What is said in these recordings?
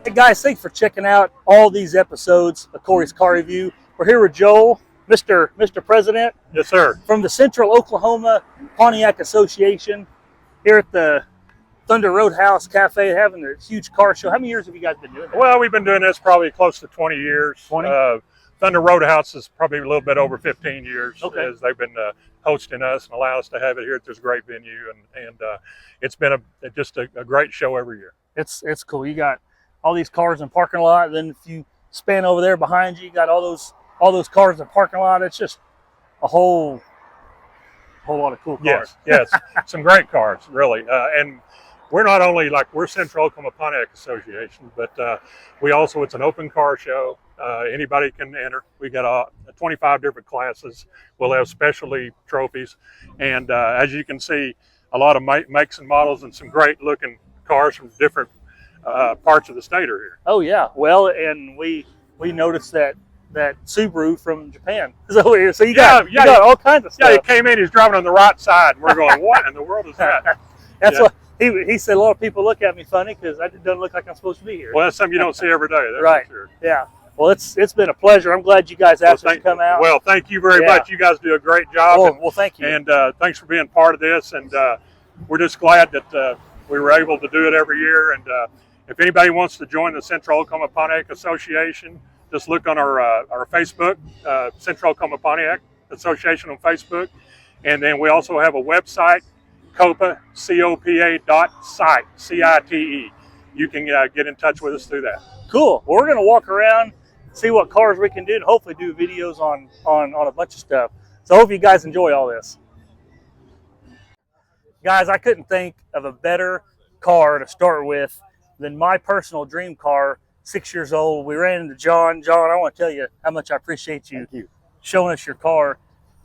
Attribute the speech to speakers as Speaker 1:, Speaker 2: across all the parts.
Speaker 1: Hey guys, thanks for checking out all these episodes of Corey's Car Review. We're here with Joel, Mr. President.
Speaker 2: Yes, sir.
Speaker 1: From the Central Oklahoma Pontiac Association here at the Thunder Roadhouse Cafe having a huge car show. How many years have you guys been doing that?
Speaker 2: Well, we've been doing this probably close to 20 years.
Speaker 1: 20?
Speaker 2: Thunder Roadhouse is probably a little bit over 15 years
Speaker 1: Okay.
Speaker 2: as they've been hosting us and allow us to have it here at this great venue. And it's been just a great show every year.
Speaker 1: It's cool. You got all these cars in the parking lot. Then if you span over there behind you, you got all those cars in the parking lot. It's just a whole lot of cool cars.
Speaker 2: Yes, some great cars, really. And we're not only we're Central Oklahoma Pontiac Association, but it's an open car show. Anybody can enter. We got 25 different classes. We'll have specialty trophies. And as you can see, a lot of makes and models and some great looking cars from different parts of the state are here.
Speaker 1: Oh yeah, well, and we noticed that Subaru from Japan is over here. So you got all kinds of stuff.
Speaker 2: Yeah, he came in. He's driving on the right side, and we're going, "What in the world is that?"
Speaker 1: That's what he said. A lot of people look at me funny because it doesn't look like I'm supposed to be here.
Speaker 2: Well, that's something you don't see every day. That's
Speaker 1: right.
Speaker 2: For sure.
Speaker 1: Yeah. Well, it's been a pleasure. I'm glad you guys asked us to come out.
Speaker 2: Well, thank you very much. You guys do a great job.
Speaker 1: Well, thank you.
Speaker 2: And thanks for being part of this. And we're just glad that we were able to do it every year. And if anybody wants to join the Central Oklahoma Pontiac Association, just look on our Facebook, Central Oklahoma Pontiac Association on Facebook. And then we also have a website, COPA, COPA.site, CITE. You can get in touch with us through that.
Speaker 1: Cool. Well, we're going to walk around, see what cars we can do, and hopefully do videos on a bunch of stuff. So I hope you guys enjoy all this. Guys, I couldn't think of a better car to start with than my personal dream car, 6 years old. We ran into John. John, I want to tell you how much I appreciate you showing us your car.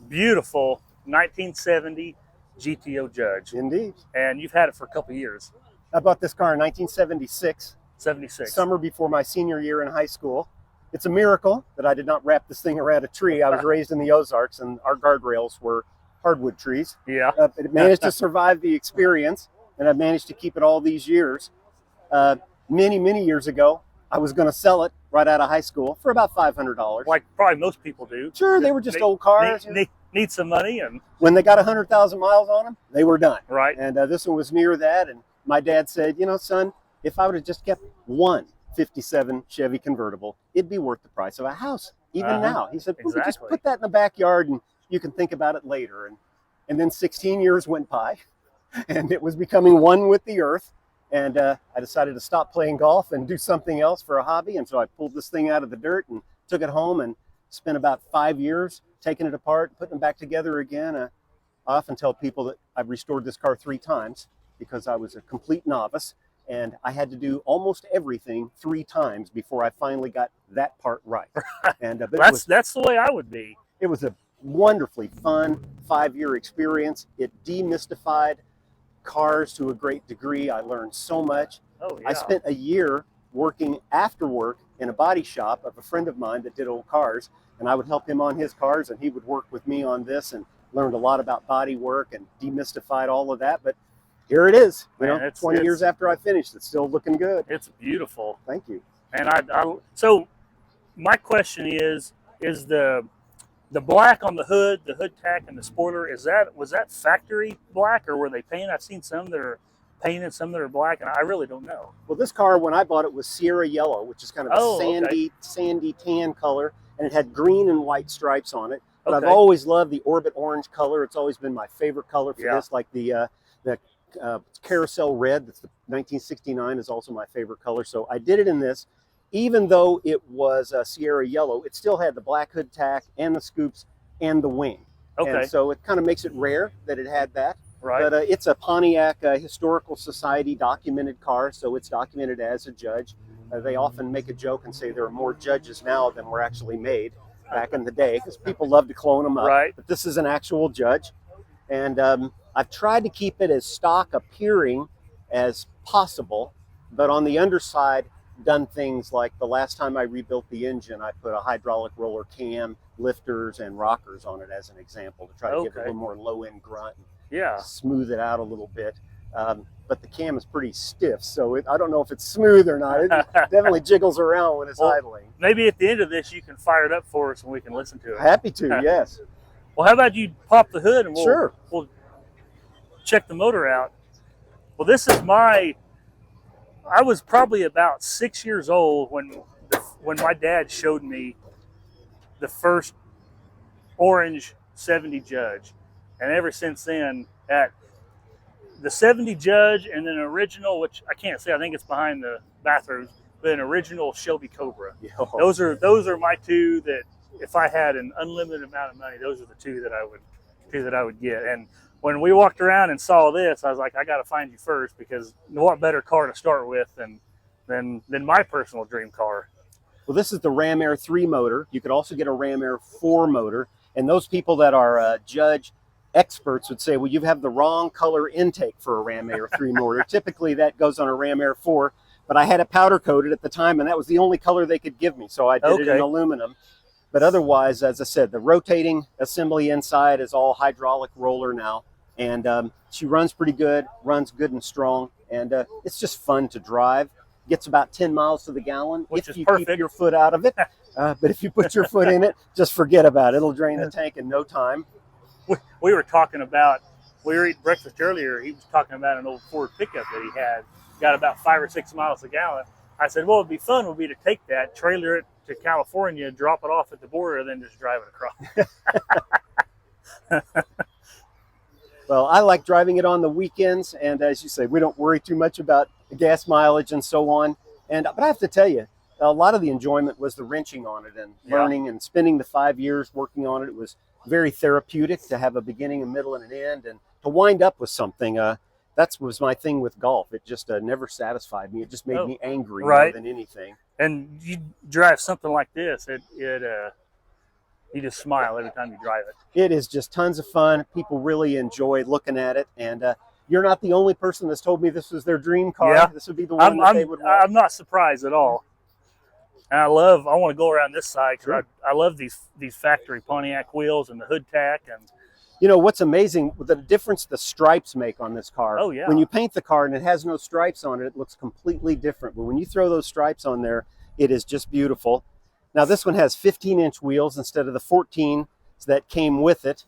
Speaker 1: Beautiful 1970 GTO Judge.
Speaker 3: Indeed.
Speaker 1: And you've had it for a couple of years.
Speaker 3: I bought this car in 1976.
Speaker 1: 76.
Speaker 3: Summer before my senior year in high school. It's a miracle that I did not wrap this thing around a tree. I was raised in the Ozarks, and our guardrails were hardwood trees.
Speaker 1: Yeah.
Speaker 3: It managed to survive the experience, and I've managed to keep it all these years. Many years ago, I was going to sell it right out of high school for about $500.
Speaker 1: Like probably most people do.
Speaker 3: Sure, they were just old cars.
Speaker 1: Need some money, and
Speaker 3: when they got 100,000 miles on them, they were done.
Speaker 1: Right.
Speaker 3: And this one was near that, and my dad said, son, if I would have just kept one 57 Chevy convertible, it'd be worth the price of a house. Even now. He said, we could just put that in the backyard and you can think about it later. And then 16 years went by and it was becoming one with the earth. And I decided to stop playing golf and do something else for a hobby. And so I pulled this thing out of the dirt and took it home and spent about 5 years taking it apart, putting it back together again. I often tell people that I've restored this car 3 times because I was a complete novice. And I had to do almost everything 3 times before I finally got that part right. And
Speaker 1: that's the way I would be.
Speaker 3: It was a wonderfully fun 5-year experience. It demystified cars to a great degree. I learned so much.
Speaker 1: Oh, yeah.
Speaker 3: I spent a year working after work in a body shop of a friend of mine that did old cars, and I would help him on his cars, and he would work with me on this, and learned a lot about body work and demystified all of that. But here it is, 20 years after I finished, it's still looking good.
Speaker 1: It's beautiful.
Speaker 3: Thank you.
Speaker 1: And so my question is the black on the hood tack and the spoiler, was that factory black, or were they painted? I've seen some that are painted, some that are black, and I really don't know.
Speaker 3: Well, this car, when I bought it, was Sierra Yellow, which is kind of a sandy tan color, and it had green and white stripes on it. But I've always loved the Orbit orange color. It's always been my favorite color for this, like the carousel red. That's the 1969 is also my favorite color. So I did it in this. Even though it was Sierra Yellow, it still had the black hood tack and the scoops and the wing.
Speaker 1: Okay.
Speaker 3: And so it kind of makes it rare that it had that.
Speaker 1: Right.
Speaker 3: But it's a Pontiac Historical Society documented car, so it's documented as a judge. They often make a joke and say there are more judges now than were actually made back in the day, because people love to clone them up.
Speaker 1: Right.
Speaker 3: But this is an actual judge. And I've tried to keep it as stock appearing as possible, but on the underside, done things like the last time I rebuilt the engine, I put a hydraulic roller cam, lifters, and rockers on it as an example to try to give it a little more low-end grunt and smooth it out a little bit. But the cam is pretty stiff, so I don't know if it's smooth or not. It definitely jiggles around when it's idling.
Speaker 1: Maybe at the end of this, you can fire it up for us and we can listen to it.
Speaker 3: Happy to, yes.
Speaker 1: Well, how about you pop the hood and
Speaker 3: we'll
Speaker 1: check the motor out. Well, this is I was probably about 6 years old when my dad showed me the first orange 70 Judge. And ever since then, at the 70 Judge and then an original, which I can't say, I think it's behind the bathrooms, but an original Shelby Cobra.
Speaker 3: Yo.
Speaker 1: Those are my two that if I had an unlimited amount of money, those are the two that I would get. And when we walked around and saw this, I was like, I got to find you first, because what better car to start with than my personal dream car.
Speaker 3: Well, this is the Ram Air 3 motor. You could also get a Ram Air 4 motor. And those people that are Judge experts would say, well, you have the wrong color intake for a Ram Air 3 motor. Typically, that goes on a Ram Air 4. But I had it powder coated at the time, and that was the only color they could give me. So I did it in aluminum. But otherwise, as I said, the rotating assembly inside is all hydraulic roller now. And she runs pretty good, runs good and strong. And it's just fun to drive. Gets about 10 miles to the gallon if you keep your foot out of it. But if you put your foot in it, just forget about it. It'll drain the tank in no time.
Speaker 1: We were talking about, we were eating breakfast earlier. He was talking about an old Ford pickup that he had. Got about 5 or 6 miles a gallon. I said, well, it'd be fun would be to take that, trailer it to California, drop it off at the border, then just drive it across.
Speaker 3: Well, I like driving it on the weekends, and as you say, we don't worry too much about the gas mileage and so on. But I have to tell you, a lot of the enjoyment was the wrenching on it and learning and spending the 5 years working on it. It was very therapeutic to have a beginning, a middle, and an end, and to wind up with something. That was my thing with golf. It just never satisfied me. It just made me angry more than anything.
Speaker 1: And you drive something like this, you just smile every time you drive it.
Speaker 3: It is just tons of fun. People really enjoy looking at it. And you're not the only person that's told me this was their dream car.
Speaker 1: Yeah.
Speaker 3: This would be the one that they would want.
Speaker 1: I'm not surprised at all. And I want to go around this side because I love these factory Pontiac wheels and the hood tack. And
Speaker 3: you know what's amazing, the difference the stripes make on this car.
Speaker 1: Oh yeah.
Speaker 3: When you paint the car and it has no stripes on it, it looks completely different. But when you throw those stripes on there, it is just beautiful. Now this one has 15-inch wheels instead of the 14 that came with it.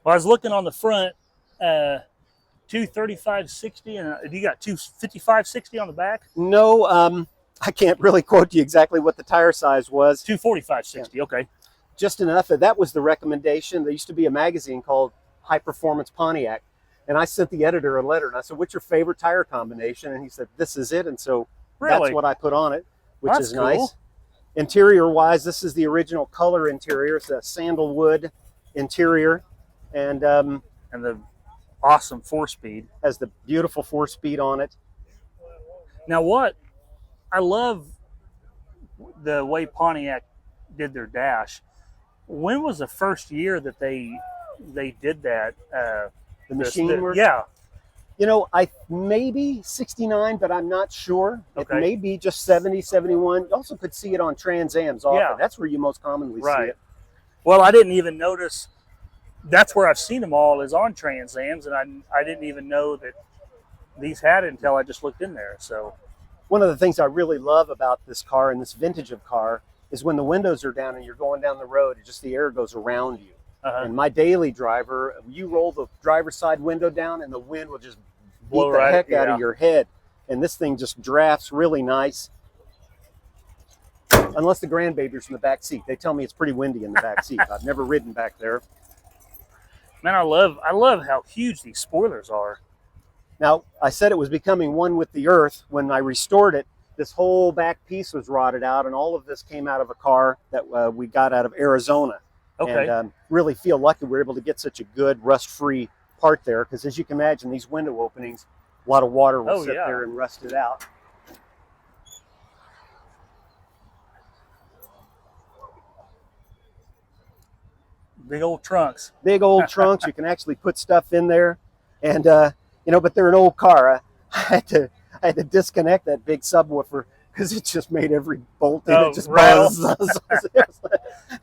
Speaker 1: Well, I was looking on the front, 235/60, and you got 255/60 on the back?
Speaker 3: No, I can't really quote you exactly what the tire size was.
Speaker 1: 245/60, okay.
Speaker 3: Just enough. That was the recommendation. There used to be a magazine called High Performance Pontiac, and I sent the editor a letter, and I said, what's your favorite tire combination? And he said, this is it. And so that's what I put on it, which is nice. Cool. Interior-wise, this is the original color interior. It's a sandalwood interior, and
Speaker 1: the awesome 4-speed.
Speaker 3: Has the beautiful 4-speed on it.
Speaker 1: Now what I love the way Pontiac did their dash. When was the first year that they did that?
Speaker 3: The machine work?
Speaker 1: Yeah.
Speaker 3: You know, maybe 69, but I'm not sure.
Speaker 1: Okay.
Speaker 3: It may be just 70, 71. You also could see it on Trans Ams often. Yeah. That's where you most commonly see it.
Speaker 1: Well, I didn't even notice. That's where I've seen them all is on Trans Ams, and I didn't even know that these had it until I just looked in there. So,
Speaker 3: one of the things I really love about this car and this vintage of car is when the windows are down and you're going down the road, the air goes around you. And my daily driver, you roll the driver's side window down and the wind will just beat the heck out of your head. And this thing just drafts really nice. Unless the grandbaby's in the back seat. They tell me it's pretty windy in the back seat. I've never ridden back there.
Speaker 1: Man, I love how huge these spoilers are.
Speaker 3: Now, I said it was becoming one with the earth. When I restored it, this whole back piece was rotted out, and all of this came out of a car that we got out of Arizona.
Speaker 1: Okay.
Speaker 3: And really feel lucky we were able to get such a good rust-free part there, because as you can imagine, these window openings, a lot of water will sit there and rust it out.
Speaker 1: Big old trunks.
Speaker 3: Big old trunks. You can actually put stuff in there, and you know, but they're an old car. I had to disconnect that big subwoofer because it just made every bolt in
Speaker 1: Oh,
Speaker 3: it just
Speaker 1: rattle.
Speaker 3: buzz.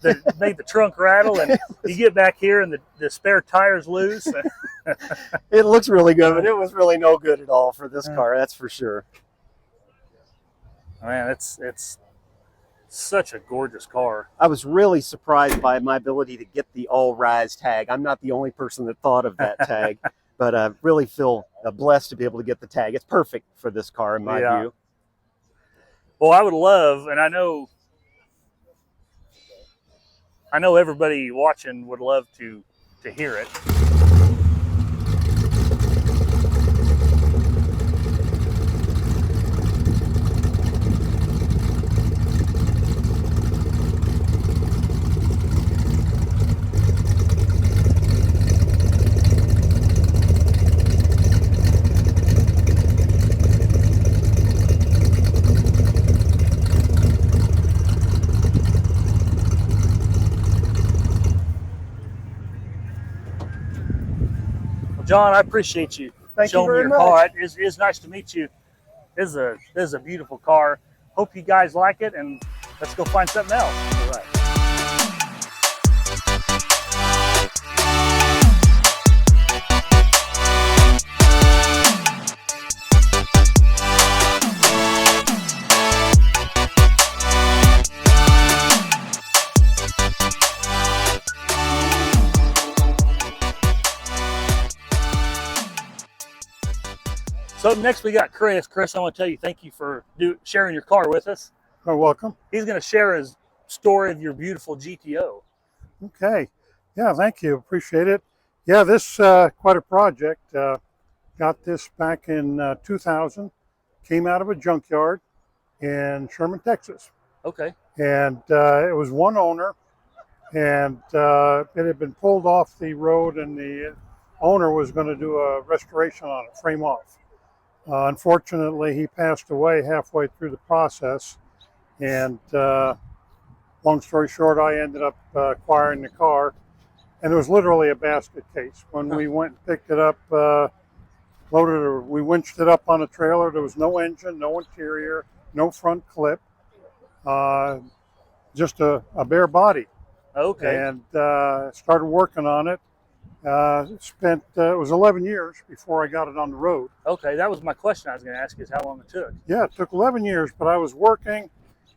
Speaker 1: That made the trunk rattle, and you get back here and the spare tire's loose.
Speaker 3: It looks really good, but it was really no good at all for this car, that's for sure.
Speaker 1: Man, it's such a gorgeous car.
Speaker 3: I was really surprised by my ability to get the all-rise tag. I'm not the only person that thought of that tag, but I really feel blessed to be able to get the tag. It's perfect for this car in my view.
Speaker 1: Well, I would love, and I know everybody watching would love to hear it. John, I appreciate you showing me your car. It is nice to meet you. This is a beautiful car. Hope you guys like it, and let's go find something else.
Speaker 3: All right.
Speaker 1: So next we got Chris. Chris, I want to tell you thank you for sharing your car with us.
Speaker 4: You're welcome.
Speaker 1: He's going to share his story of your beautiful GTO.
Speaker 4: Okay. Yeah, thank you. Appreciate it. Yeah, this quite a project. Got this back in 2000. Came out of a junkyard in Sherman, Texas.
Speaker 1: Okay.
Speaker 4: And it was one owner, and it had been pulled off the road, and the owner was going to do a restoration on it, frame off. Unfortunately, he passed away halfway through the process, and long story short, I ended up acquiring the car, and it was literally a basket case. When we went and picked it up, we winched it up on a trailer. There was no engine, no interior, no front clip, just a bare body.
Speaker 1: Okay.
Speaker 4: And started working on it. It was 11 years before I got it on the road.
Speaker 1: Okay, that was my question I was going to ask you, is how long it took.
Speaker 4: Yeah, it took 11 years, but I was working.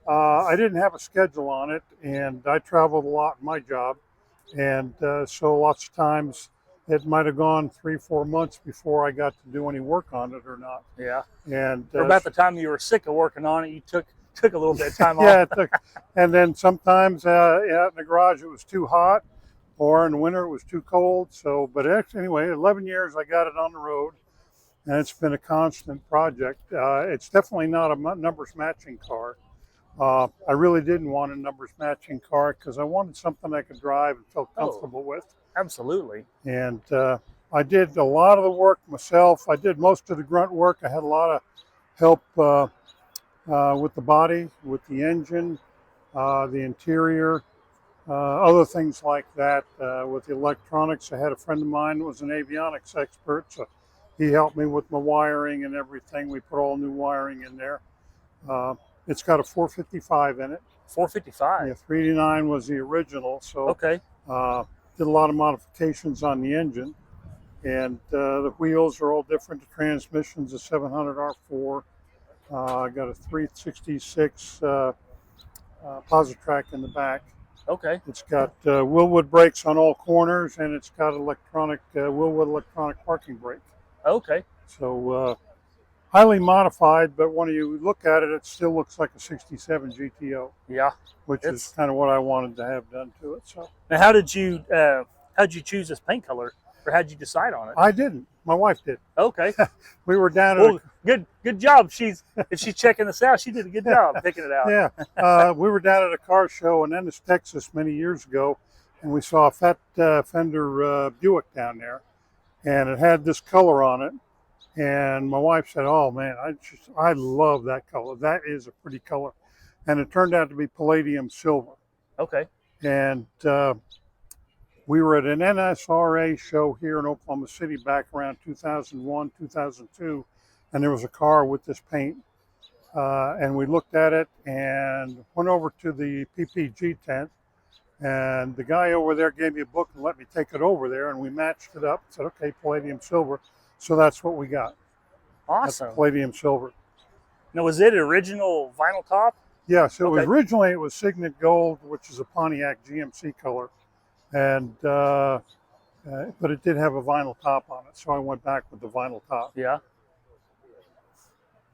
Speaker 4: I didn't have a schedule on it, and I traveled a lot in my job. And so lots of times it might have gone 3-4 months before I got to do any work on it or not.
Speaker 1: Yeah.
Speaker 4: And
Speaker 1: or about the time you were sick of working on it, you took a little bit of time
Speaker 4: yeah,
Speaker 1: off.
Speaker 4: it took. And then sometimes out in the garage it was too hot, or in the winter it was too cold. So, but anyway, 11 years I got it on the road, and it's been a constant project. It's definitely not a numbers matching car. I really didn't want a numbers matching car because I wanted something I could drive and felt comfortable with.
Speaker 1: Absolutely.
Speaker 4: And I did a lot of the work myself. I did most of the grunt work. I had a lot of help with the body, with the engine, the interior, other things like that. With the electronics, I had a friend of mine who was an avionics expert, so he helped me with my wiring and everything. We put all new wiring in there. It's got a 455 in it.
Speaker 1: 455?
Speaker 4: Yeah, 389 was the original, so
Speaker 1: okay.
Speaker 4: Did a lot of modifications on the engine. And the wheels are all different. The transmission's a 700 R4. I got a 366 Positrack in the back.
Speaker 1: Okay.
Speaker 4: It's got Willwood brakes on all corners, and it's got electronic Willwood electronic parking brake.
Speaker 1: Okay.
Speaker 4: So highly modified, but when you look at it, it still looks like a 67 GTO.
Speaker 1: Yeah.
Speaker 4: Which is kind of what I wanted to have done to it. So
Speaker 1: now, how'd you choose this paint color, or how'd you decide on it?
Speaker 4: I didn't. My wife did.
Speaker 1: Okay.
Speaker 4: We were down at
Speaker 1: good job. If she's checking this out, she did a good job picking it out.
Speaker 4: Yeah. We were down at a car show in Ennis, Texas many years ago, and we saw a fat fender Buick down there, and it had this color on it. And my wife said, "Oh man, I love that color. That is a pretty color." And it turned out to be palladium silver.
Speaker 1: Okay.
Speaker 4: And we were at an NSRA show here in Oklahoma City back around 2001, 2002, and there was a car with this paint. and we looked at it and went over to the PPG tent. And the guy over there gave me a book and let me take it over there, and we matched it up. Said, okay, palladium silver. So that's what we got.
Speaker 1: Awesome.
Speaker 4: That's palladium silver.
Speaker 1: Now, was it original vinyl top?
Speaker 4: Yes, it was originally it was Signet Gold, which is a Pontiac GMC color, and but it did have a vinyl top on it, so I went back with the vinyl top.
Speaker 1: Yeah.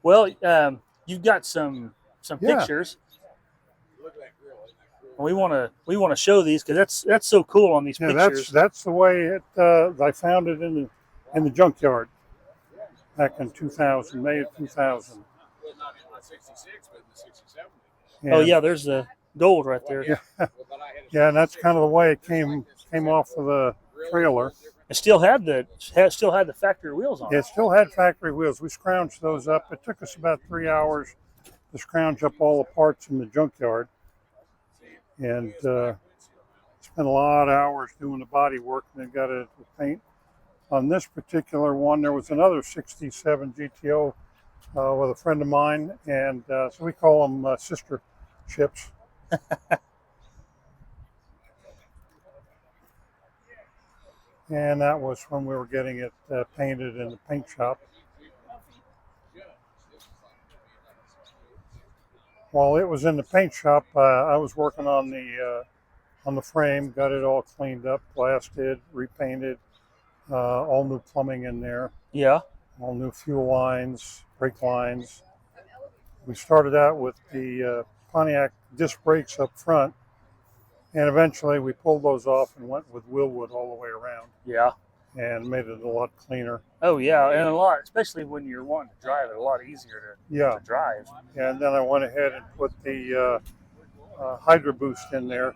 Speaker 1: Well, you've got some pictures. We want to show these because that's so cool on these pictures.
Speaker 4: That's the way it. I found it in the junkyard back in 2000, May of 2000.
Speaker 1: And, oh yeah, there's the gold right there.
Speaker 4: Yeah, yeah, and that's kind of the way it came off of the trailer.
Speaker 1: It still had the factory wheels on it.
Speaker 4: It still had factory wheels. We scrounged those up. It took us about 3 hours to scrounge up all the parts in the junkyard, and spent a lot of hours doing the body work, and then got it with paint. On this particular one, there was another 67 GTO with a friend of mine, and so we call them sister ships. And that was when we were getting it painted in the paint shop. While it was in the paint shop, I was working on the frame, got it all cleaned up, blasted, repainted, all new plumbing in there.
Speaker 1: Yeah.
Speaker 4: All new fuel lines, brake lines. We started out with the Pontiac disc brakes up front, and eventually we pulled those off and went with wheelwood all the way around.
Speaker 1: Yeah.
Speaker 4: And made it a lot cleaner.
Speaker 1: Oh yeah, and a lot, especially when you're wanting to drive it, a lot easier to drive.
Speaker 4: And then I went ahead and put the Hydro Boost in there.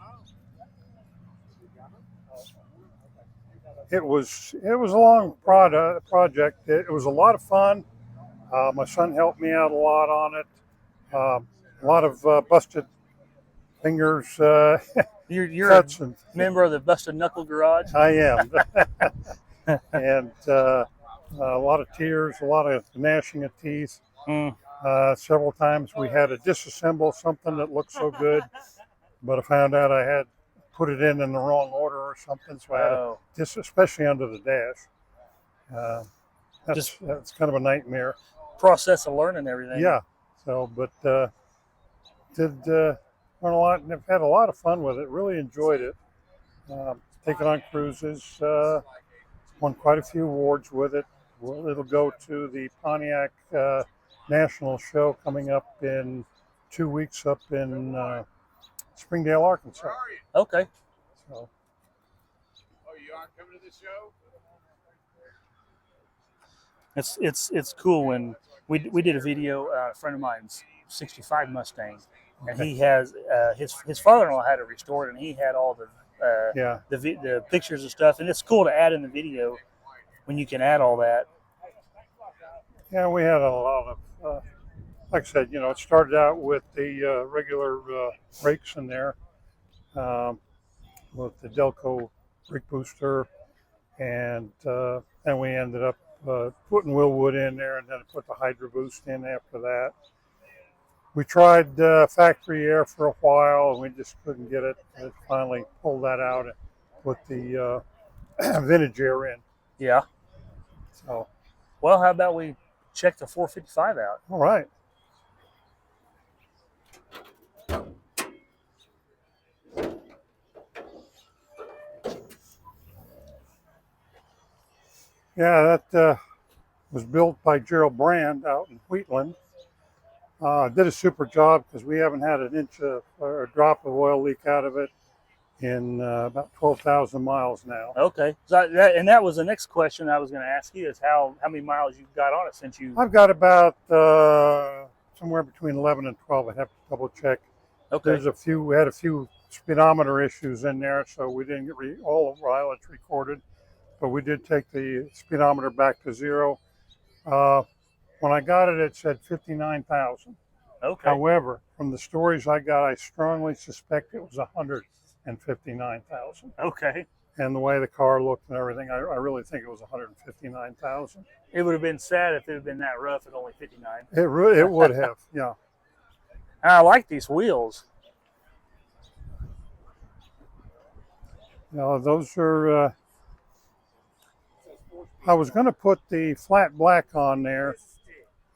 Speaker 4: It was a long project. It was a lot of fun. My son helped me out a lot on it. A lot of busted fingers.
Speaker 1: You're a member of the Busted Knuckle Garage?
Speaker 4: I am. And a lot of tears, a lot of gnashing of teeth. Several times we had to disassemble something that looked so good, but I found out I had put it in the wrong order or something, so I had to, especially under the dash. That's kind of a nightmare.
Speaker 1: Process of learning everything.
Speaker 4: Yeah. So, but learn a lot, and I've had a lot of fun with it. Really enjoyed it. Taken on cruises. Won quite a few awards with it. It'll go to the Pontiac National Show coming up in 2 weeks up in Springdale, Arkansas.
Speaker 1: Okay.
Speaker 4: So.
Speaker 5: Oh, you aren't coming to this show?
Speaker 1: It's cool when we did a video. A friend of mine's '65 Mustang, and he has his father-in-law had it restored, and he had all the pictures and stuff, and it's cool to add in the video when you can add all that.
Speaker 4: Yeah, we had a lot of, like I said, it started out with the regular brakes in there, with the Delco brake booster, and then we ended up putting wheelwood in there, and then put the Hydro Boost in after that. We tried factory air for a while, and we just couldn't get it. And finally pulled that out and put the vintage air in.
Speaker 1: Yeah.
Speaker 4: So.
Speaker 1: Well, how about we check the 455 out?
Speaker 4: All right. Yeah, that was built by Gerald Brand out in Wheatland. Did a super job because we haven't had an inch or a drop of oil leak out of it in about 12,000 miles now.
Speaker 1: Okay. So that was the next question I was going to ask you is how many miles you've got on it since you...
Speaker 4: I've got about somewhere between 11 and 12. I'd have to double check.
Speaker 1: Okay.
Speaker 4: We had a few speedometer issues in there, so we didn't get all of mileage recorded, but we did take the speedometer back to zero. When I got it, it said 59,000.
Speaker 1: Okay.
Speaker 4: However, from the stories I got, I strongly suspect it was 159,000.
Speaker 1: Okay.
Speaker 4: and the way the car looked and everything, I really think it was 159,000.
Speaker 1: It would have been sad if it had been that rough at only 59.
Speaker 4: It would have, yeah.
Speaker 1: I like these wheels.
Speaker 4: Those are. I was going to put the flat black on there,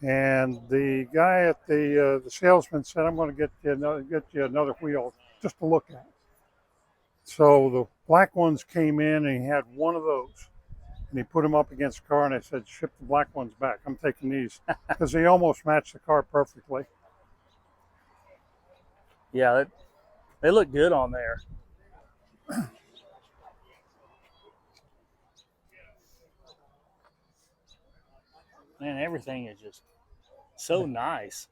Speaker 4: and the guy at the salesman said, "I'm going to get you another wheel just to look at." So the black ones came in, and he had one of those, and he put them up against the car, and I said, "Ship the black ones back. I'm taking these," because they almost match the car perfectly.
Speaker 1: Yeah, they look good on there. Man, everything is just so nice.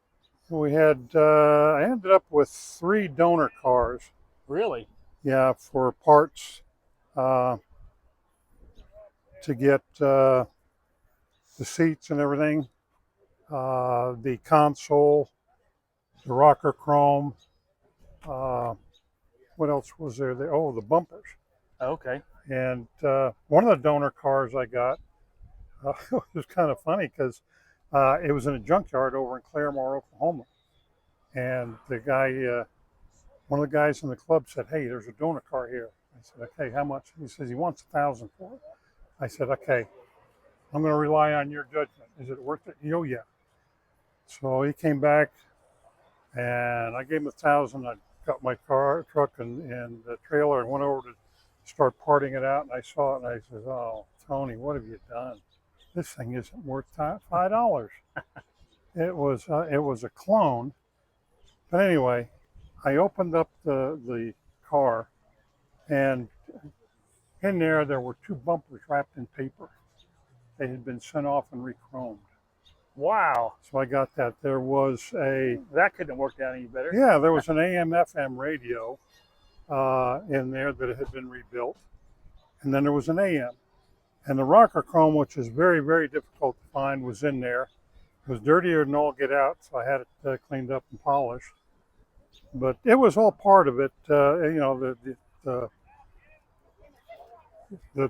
Speaker 4: We had, I ended up with 3 donor cars.
Speaker 1: Really?
Speaker 4: Yeah, for parts to get the seats and everything, the console, the rocker chrome. What else was there? The bumpers.
Speaker 1: Okay.
Speaker 4: And one of the donor cars I got, it was kind of funny because it was in a junkyard over in Claremore, Oklahoma. And the guy, one of the guys in the club said, "Hey, there's a donor car here." I said, "Okay, how much?" He says he wants $1,000 for it. I said, "Okay, I'm going to rely on your judgment. Is it worth it?" "Oh, yeah." So he came back, and I gave him $1,000. I got my truck, and the trailer, and went over to start parting it out. And I saw it, and I said, "Oh, Tony, what have you done? This thing isn't worth $5." It was a clone. But anyway, I opened up the car, and in there were 2 bumpers wrapped in paper. They had been sent off and re-chromed.
Speaker 1: Wow.
Speaker 4: So I got that. There was
Speaker 1: that couldn't have worked out any better.
Speaker 4: Yeah, there was an AM/FM radio in there that had been rebuilt, and then there was an AM. And the rocker chrome, which is very, very difficult to find, was in there. It was dirtier than all get out, so I had it cleaned up and polished. But it was all part of it, the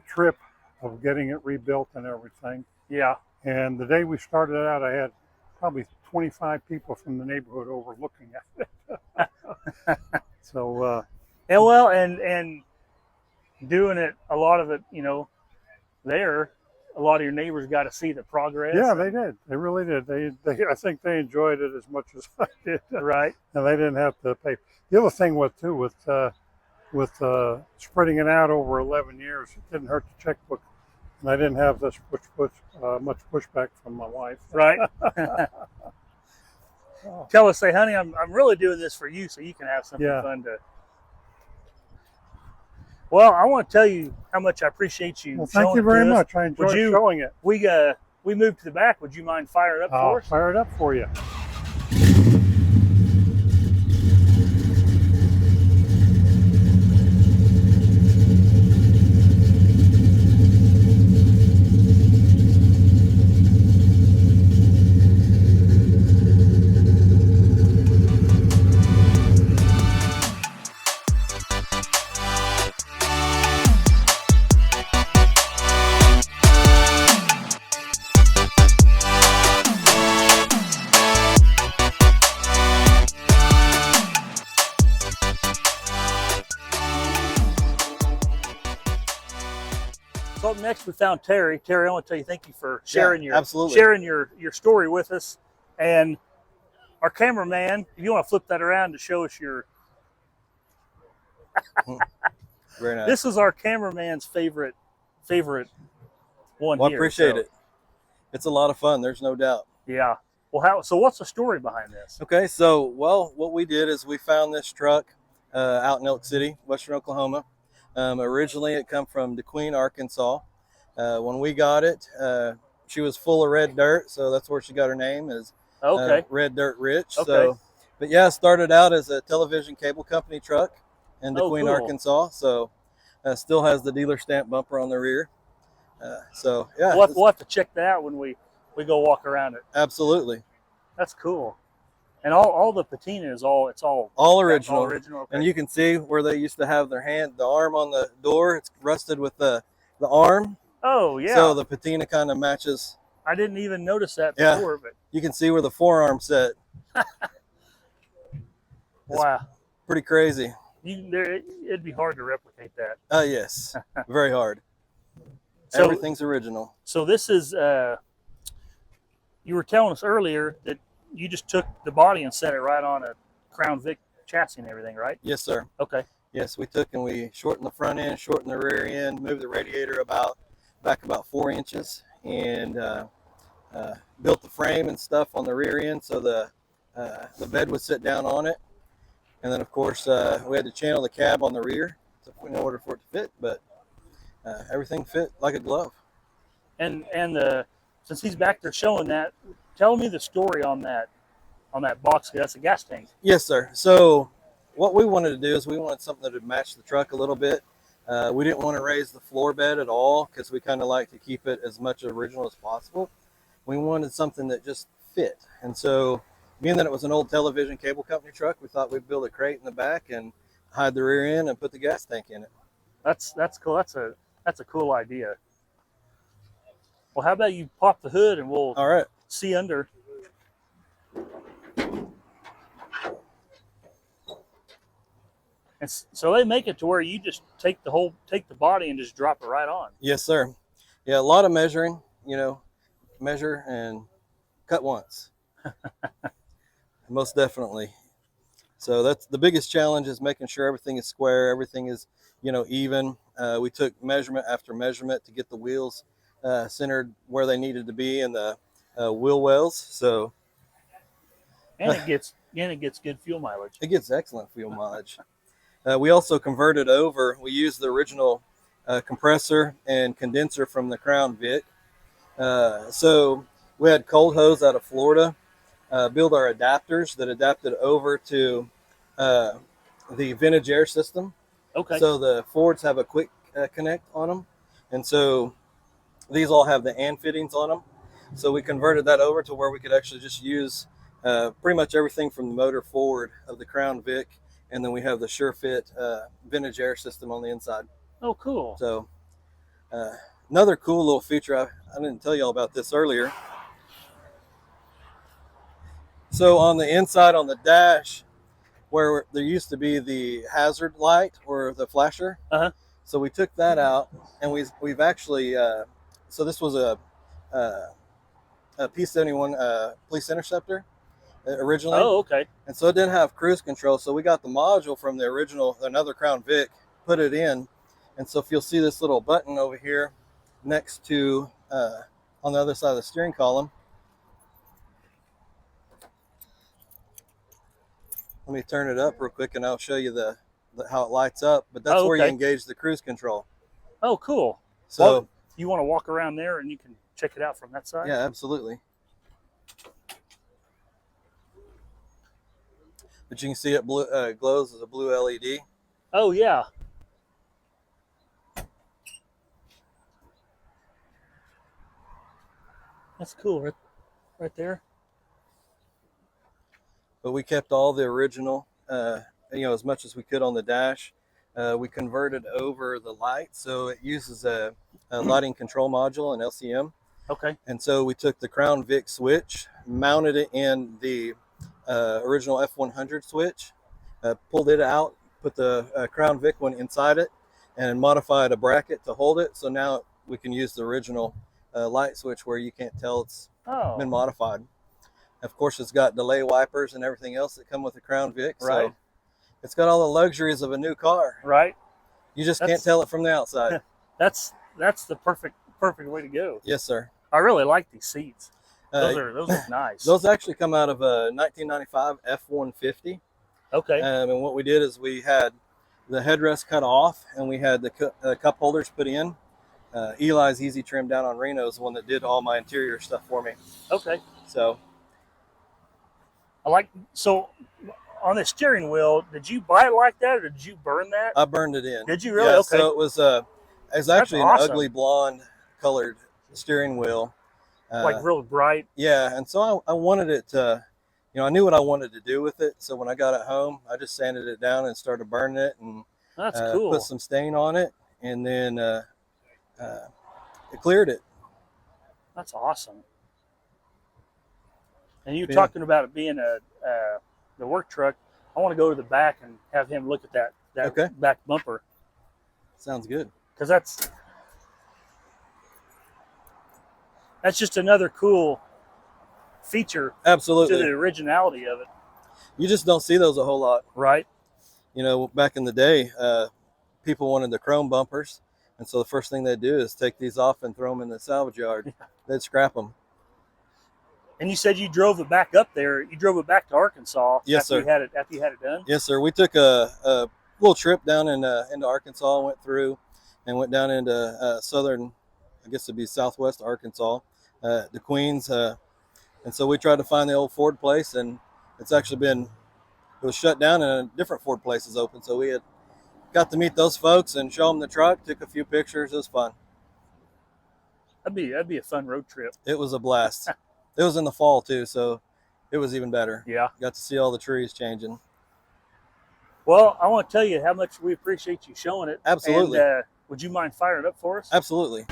Speaker 4: trip of getting it rebuilt and everything.
Speaker 1: Yeah.
Speaker 4: And the day we started out, I had probably 25 people from the neighborhood over looking at it. So.
Speaker 1: Yeah, well, and doing it, a lot of it, there, a lot of your neighbors got to see the progress.
Speaker 4: Yeah, they did. They really did. They I think they enjoyed it as much as I did.
Speaker 1: Right.
Speaker 4: And they didn't have to pay. The other thing with spreading it out over 11 years, it didn't hurt the checkbook, and I didn't have this much pushback from my wife.
Speaker 1: Right. Tell us, say, honey, I'm really doing this for you, so you can have something fun to. Well, I want to tell you how much I appreciate you.
Speaker 4: Well, thank you very much. I enjoyed showing it.
Speaker 1: We moved to the back. Would you mind firing up for us?
Speaker 4: I'll fire it up for you.
Speaker 1: So up next, we found Terry. Terry, I want to tell you thank you for sharing your story with us. And our cameraman, if you want to flip that around to show us your.
Speaker 6: Very nice.
Speaker 1: This is our cameraman's favorite one.
Speaker 6: Well,
Speaker 1: here,
Speaker 6: I appreciate it. It's a lot of fun. There's no doubt.
Speaker 1: Yeah. Well, so what's the story behind this?
Speaker 6: Okay, so what we did is we found this truck out in Elk City, Western Oklahoma. Originally, it come from DeQueen, Arkansas. When we got it, she was full of red dirt, so that's where she got her name, is Red Dirt Rich.
Speaker 1: Okay.
Speaker 6: So, but yeah, it started out as a television cable company truck in DeQueen,
Speaker 1: cool.
Speaker 6: Arkansas. So, still has the dealer stamp bumper on the rear. So yeah,
Speaker 1: we'll have to check that out when we go walk around it.
Speaker 6: Absolutely.
Speaker 1: That's cool. And all the patina is all
Speaker 6: original.
Speaker 1: All original. Okay.
Speaker 6: And you can see where they used to have their the arm on the door. It's rusted with the arm.
Speaker 1: Oh yeah.
Speaker 6: So the patina kind of matches.
Speaker 1: I didn't even notice that before, but
Speaker 6: you can see where the forearm set.
Speaker 1: Wow.
Speaker 6: Pretty crazy.
Speaker 1: It'd be hard to replicate that.
Speaker 6: Yes, very hard.
Speaker 1: So,
Speaker 6: everything's original.
Speaker 1: So this is. You were telling us earlier that you just took the body and set it right on a Crown Vic chassis and everything, right?
Speaker 6: Yes, sir.
Speaker 1: Okay.
Speaker 6: Yes, we took and we shortened the front end, shortened the rear end, moved the radiator back about 4 inches, and built the frame and stuff on the rear end so the bed would sit down on it. And then, of course, we had to channel the cab on the rear in order for it to fit, but everything fit like a glove.
Speaker 1: And since he's back there showing that, tell me the story on that box. That's a gas tank.
Speaker 6: Yes, sir. So what we wanted to do is we wanted something that would match the truck a little bit. We didn't want to raise the floor bed at all because we kind of like to keep it as much original as possible. We wanted something that just fit. And so being that it was an old television cable company truck, we thought we'd build a crate in the back and hide the rear end and put the gas tank in it.
Speaker 1: That's cool. That's a cool idea. Well, how about you pop the hood and we'll
Speaker 6: all right
Speaker 1: see under. And so they make it to where you just take the body and just drop it right on.
Speaker 6: Yes, sir. Yeah, a lot of measuring, measure and cut once. Most definitely. So that's the biggest challenge, is making sure everything is square, everything is, even. We took measurement after measurement to get the wheels centered where they needed to be in the wheel wells. So
Speaker 1: and it gets good fuel mileage.
Speaker 6: It gets excellent fuel mileage. We also converted over. We used the original compressor and condenser from the Crown Vic. So we had cold hose out of Florida. Build our adapters that adapted over to the vintage air system.
Speaker 1: Okay.
Speaker 6: So the Fords have a quick connect on them, and so these all have the and fittings on them. So we converted that over to where we could actually just use pretty much everything from the motor forward of the Crown Vic, and then we have the SureFit vintage air system on the inside.
Speaker 1: Oh, cool.
Speaker 6: So another cool little feature, I didn't tell y'all about this earlier. So on the inside on the dash, where there used to be the hazard light or the flasher, so we took that out, and we've actually so this was a P71 police interceptor originally.
Speaker 1: Oh, okay.
Speaker 6: And so it didn't have cruise control, so we got the module from the original, another Crown Vic, put it in, and so if you'll see this little button over here next to on the other side of the steering column. Let me turn it up real quick and I'll show you how it lights up. But that's where you engage the cruise control.
Speaker 1: Oh, cool.
Speaker 6: So
Speaker 1: well, you want to walk around there and you can check it out from that side?
Speaker 6: Yeah, absolutely. But you can see it glows as a blue LED.
Speaker 1: Oh, yeah. That's cool right there.
Speaker 6: But we kept all the original, as much as we could on the dash. We converted over the light, so it uses a lighting control module, an LCM.
Speaker 1: Okay.
Speaker 6: And so we took the Crown Vic switch, mounted it in the original F100 switch, pulled it out, put the Crown Vic one inside it, and modified a bracket to hold it. So now we can use the original light switch where you can't tell it's been modified. Of course, it's got delay wipers and everything else that come with the Crown Vic.
Speaker 1: Right.
Speaker 6: So it's got all the luxuries of a new car.
Speaker 1: Right.
Speaker 6: You just can't tell it from the outside.
Speaker 1: That's the perfect way to go.
Speaker 6: Yes, sir.
Speaker 1: I really like these seats. Those look nice.
Speaker 6: Those actually come out of a 1995 F-150.
Speaker 1: Okay.
Speaker 6: And what we did is we had the headrest cut off, and we had the cup holders put in. Eli's Easy Trim down on Reno is the one that did all my interior stuff for me.
Speaker 1: Okay.
Speaker 6: So
Speaker 1: so on the steering wheel, did you buy it like that, or did you burn that?
Speaker 6: I burned it in.
Speaker 1: Did you really?
Speaker 6: Yeah,
Speaker 1: okay.
Speaker 6: So it was actually
Speaker 1: awesome.
Speaker 6: an ugly blonde colored steering wheel.
Speaker 1: Like real bright.
Speaker 6: Yeah, and so I wanted it to, you know, I knew what I wanted to do with it. So when I got it home, I just sanded it down and started burning it, and
Speaker 1: That's cool.
Speaker 6: put some stain on it, and then it cleared it.
Speaker 1: That's awesome. And you talking about it being the work truck. I want to go to the back and have him look at that back bumper.
Speaker 6: Sounds good.
Speaker 1: Because that's just another cool feature.
Speaker 6: Absolutely.
Speaker 1: To the originality of it.
Speaker 6: You just don't see those a whole lot.
Speaker 1: Right.
Speaker 6: You know, back in the day, people wanted the chrome bumpers. And so the first thing they'd do is take these off and throw them in the salvage yard. They'd scrap them.
Speaker 1: And you said you drove it back up there. You drove it back to Arkansas.
Speaker 6: Yes,
Speaker 1: after
Speaker 6: sir.
Speaker 1: After you had it done.
Speaker 6: Yes, sir. We took a little trip down into Arkansas, went through, and went down into southern, I guess it'd be southwest Arkansas, the Queens. And so we tried to find the old Ford place, and it's actually it was shut down, and a different Ford place is open. So we had got to meet those folks and show them the truck, took a few pictures. It was fun.
Speaker 1: That'd be a fun road trip.
Speaker 6: It was a blast. It was in the fall too, so it was even better.
Speaker 1: Yeah.
Speaker 6: Got to see all the trees changing.
Speaker 1: Well, I want to tell you how much we appreciate you showing it.
Speaker 6: Absolutely.
Speaker 1: And would you mind firing it up for us?
Speaker 6: Absolutely.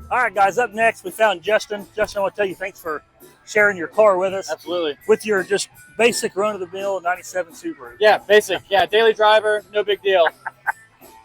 Speaker 1: All right, guys, up next, we found Justin. Justin, I want to tell you thanks for sharing your car with us.
Speaker 7: Absolutely.
Speaker 1: With your just basic run-of-the-mill 97 Subaru.
Speaker 7: Yeah, basic. Yeah, daily driver, no big deal.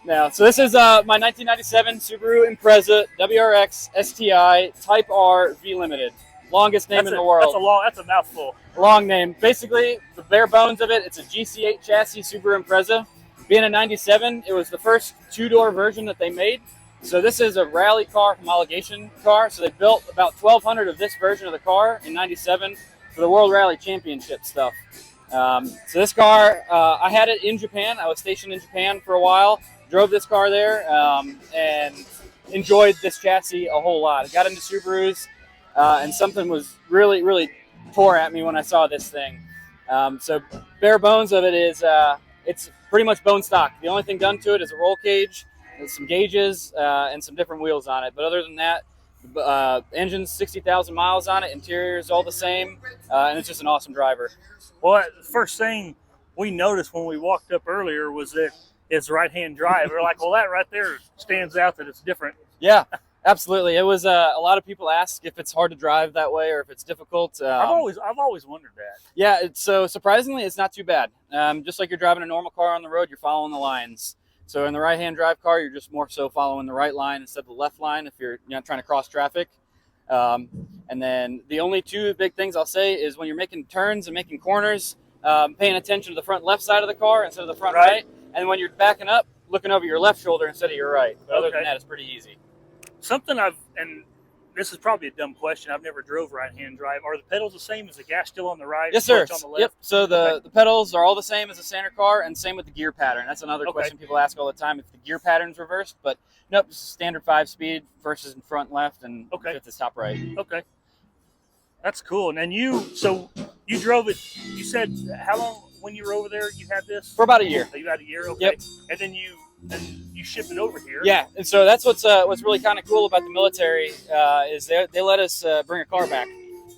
Speaker 7: Now, so this is my 1997 Subaru Impreza WRX STI Type R V Limited. Longest name in the world.
Speaker 1: That's a mouthful.
Speaker 7: Long name. Basically, the bare bones of it, it's a GC8 chassis Subaru Impreza. Being a 97, it was the first two-door version that they made. So this is a rally car homologation car. So they built about 1,200 of this version of the car in 97 for the World Rally Championship stuff. So this car, I had it in Japan. I was stationed in Japan for a while. Drove this car there and enjoyed this chassis a whole lot. I got into Subarus and something was really, really tore at me when I saw this thing. So bare bones of it is it's pretty much bone stock. The only thing done to it is a roll cage, some gauges, and some different wheels on it. But other than that, engine's 60,000 miles on it. Interior is all the same, and it's just an awesome driver.
Speaker 1: Well, the first thing we noticed when we walked up earlier was that it's right-hand drive. We're like, well, that right there stands out that it's different.
Speaker 7: Yeah, absolutely. It was a lot of people ask if it's hard to drive that way or if it's difficult.
Speaker 1: I've always wondered that.
Speaker 7: Yeah, so surprisingly, it's not too bad. Just like you're driving a normal car on the road, you're following the lines. So in the right-hand drive car, you're just more so following the right line instead of the left line if you're trying to cross traffic. And then the only two big things I'll say is when you're making turns and making corners, paying attention to the front left side of the car instead of the front right. And when you're backing up, looking over your left shoulder instead of your right. But other than that, it's pretty easy.
Speaker 1: Something and this is probably a dumb question. I've never drove right-hand drive. Are the pedals the same? Is the gas still on the right?
Speaker 7: Yes, sir.
Speaker 1: On the left?
Speaker 7: Yep. So the pedals are all the same as a standard car, and same with the gear pattern. That's another question people ask all the time if the gear pattern's reversed. But nope, just standard 5-speed versus in front left and fifth is top right.
Speaker 1: Okay. That's cool. And then you drove it. You said how long when you were over there you had this?
Speaker 7: For about a year.
Speaker 1: You had a year. Okay.
Speaker 7: Yep.
Speaker 1: And then you ship it over here.
Speaker 7: Yeah, and so that's what's really kind of cool about the military is they let us bring a car back.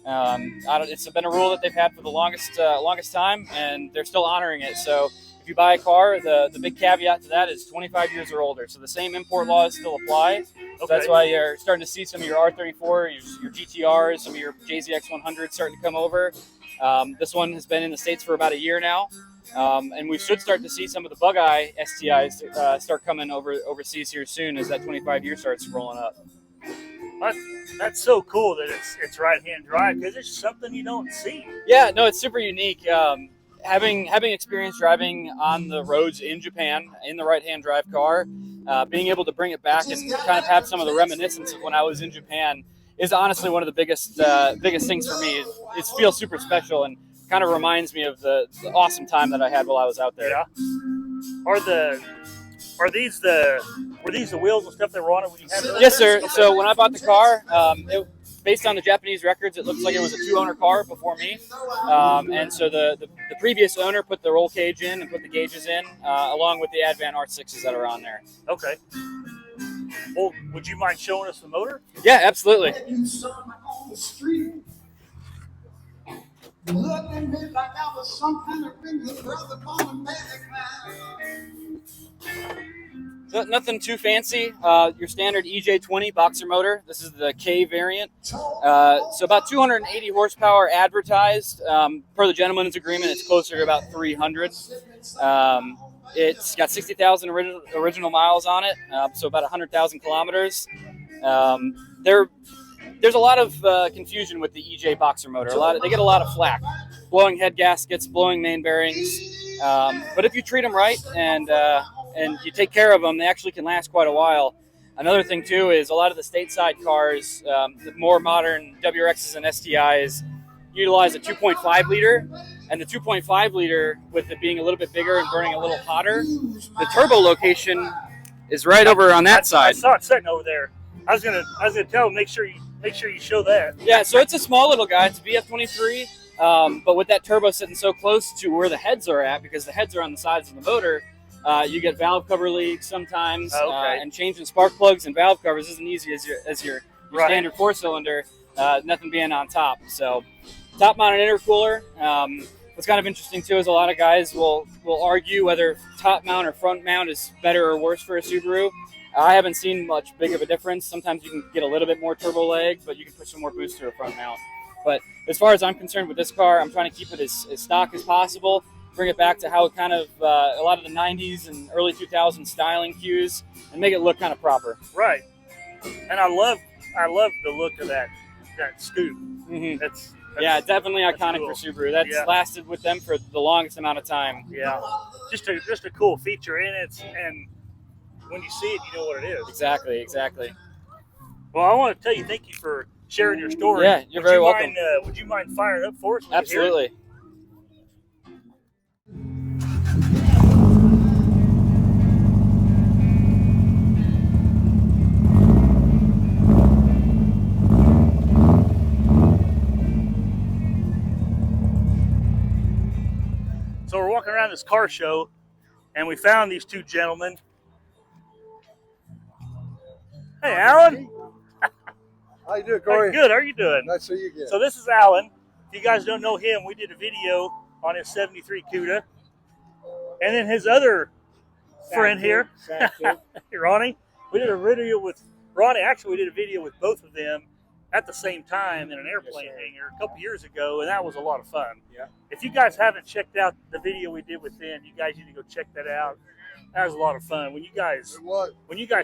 Speaker 7: It's been a rule that they've had for the longest time, and they're still honoring it. So if you buy a car, the big caveat to that is 25 years or older. So the same import laws still apply. So that's why you're starting to see some of your R34, your GTRs, some of your JZX 100s starting to come over. This one has been in the States for about a year now. And we should start to see some of the Bug-Eye STIs start coming overseas here soon as that 25 year starts rolling up.
Speaker 1: That's so cool that it's right-hand drive because it's something you don't see.
Speaker 7: Yeah, no, it's super unique. Having experience driving on the roads in Japan in the right-hand drive car, being able to bring it back and kind of have some of the reminiscence of when I was in Japan is honestly one of the biggest things for me. It feels super special and kind of reminds me of the awesome time that I had while I was out there.
Speaker 1: Yeah. Were these the wheels and stuff that were on it when you had it?
Speaker 7: Yes, sir. So when I bought the car, based on the Japanese records, it looks like it was a 2-owner car before me. And so the previous owner put the roll cage in and put the gauges in, along with the Advan R6s that are on there.
Speaker 1: Okay. Well, would you mind showing us the motor?
Speaker 7: Yeah, absolutely.
Speaker 8: Look at me like I was some kind of friendly brother born back.
Speaker 7: So nothing too fancy. Your standard EJ20 boxer motor. This is the K variant. So about 280 horsepower advertised. Per the gentleman's agreement, it's closer to about 300. It's got 60,000 original miles on it, so about 100,000 kilometers. There's a lot of confusion with the EJ boxer motor. They get a lot of flack, blowing head gaskets, blowing main bearings. But if you treat them right and you take care of them, they actually can last quite a while. Another thing too is a lot of the stateside cars, the more modern WRXs and STIs, utilize a 2.5 liter. And the 2.5 liter, with it being a little bit bigger and burning a little hotter, the turbo location is right over on that side.
Speaker 1: I saw it sitting over there. I was gonna tell him make sure you show that.
Speaker 7: Yeah, so it's a small little guy. It's a BF23, but with that turbo sitting so close to where the heads are at, because the heads are on the sides of the motor, you get valve cover leaks sometimes, and changing spark plugs and valve covers isn't easy as your standard 4-cylinder. Nothing being on top. So top-mounted intercooler. What's kind of interesting too is a lot of guys will argue whether top mount or front mount is better or worse for a Subaru. I haven't seen much big of a difference. Sometimes you can get a little bit more turbo leg, but you can put some more boost to a front mount. But as far as I'm concerned with this car, I'm trying to keep it as stock as possible, bring it back to how it kind of a lot of the 90s and early 2000s styling cues, and make it look kind of proper.
Speaker 1: Right. And I love the look of that scoop.
Speaker 7: Mm-hmm.
Speaker 1: That's
Speaker 7: yeah, definitely iconic
Speaker 1: cool.
Speaker 7: for Subaru. That's lasted with them for the longest amount of time.
Speaker 1: Yeah, just a cool feature in it, and when you see it, you know what it is.
Speaker 7: Exactly.
Speaker 1: Well, I want to tell you, thank you for sharing your story.
Speaker 7: Yeah, you're very welcome.
Speaker 1: Would you mind firing up for us?
Speaker 7: Absolutely.
Speaker 1: So we're walking around this car show, and we found these two gentlemen. Hey, Alan.
Speaker 9: How you doing, Corey?
Speaker 1: Good. How are you doing?
Speaker 9: Nice to see you again.
Speaker 1: So this is Alan. If you guys don't know him, we did a video on his 73 CUDA. And then his other friend here, Ronnie. We did a video with Ronnie. Actually, we did a video with both of them at the same time in an airplane hangar a couple years ago, and that was a lot of fun.
Speaker 9: Yeah.
Speaker 1: If you guys haven't checked out the video we did with them, you guys need to go check that out. That was a lot of fun. When you guys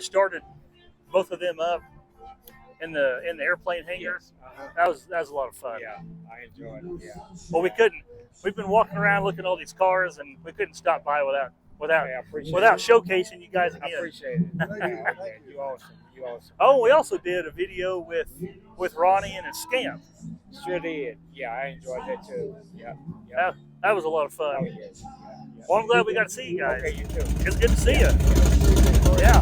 Speaker 1: started both of them up in the airplane hangar, that was a lot of fun.
Speaker 5: Yeah, I enjoyed it. Yeah.
Speaker 1: Well, we couldn't. We've been walking around looking at all these cars, and we couldn't stop by without showcasing you guys again.
Speaker 5: I appreciate it. You awesome. You awesome.
Speaker 1: Oh, we also did a video with Ronnie and his Scamp.
Speaker 5: Sure did. Yeah, I enjoyed that too. Yeah.
Speaker 1: That was a lot of fun.
Speaker 5: Oh, yes.
Speaker 1: Well, I'm glad we got to see you guys.
Speaker 5: Okay, you too.
Speaker 1: It's good to see you. Yeah.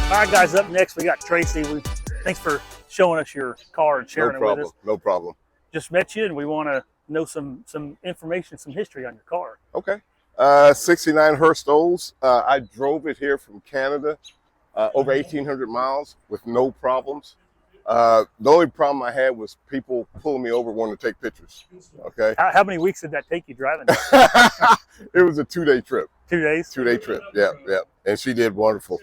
Speaker 1: All right, guys, up next we got Tracy. Thanks for showing us your car and sharing it with us.
Speaker 10: No problem.
Speaker 1: Just met you, and we want to know some information, some history on your car.
Speaker 10: Okay. 69 Hurst Olds. I drove it here from Canada, over 1,800 miles with no problems. The only problem I had was people pulling me over wanting to take pictures. Okay.
Speaker 1: How many weeks did that take you driving?
Speaker 10: It was a 2-day trip.
Speaker 1: 2 days?
Speaker 10: 2-day trip. Yeah, yeah. And she did wonderful.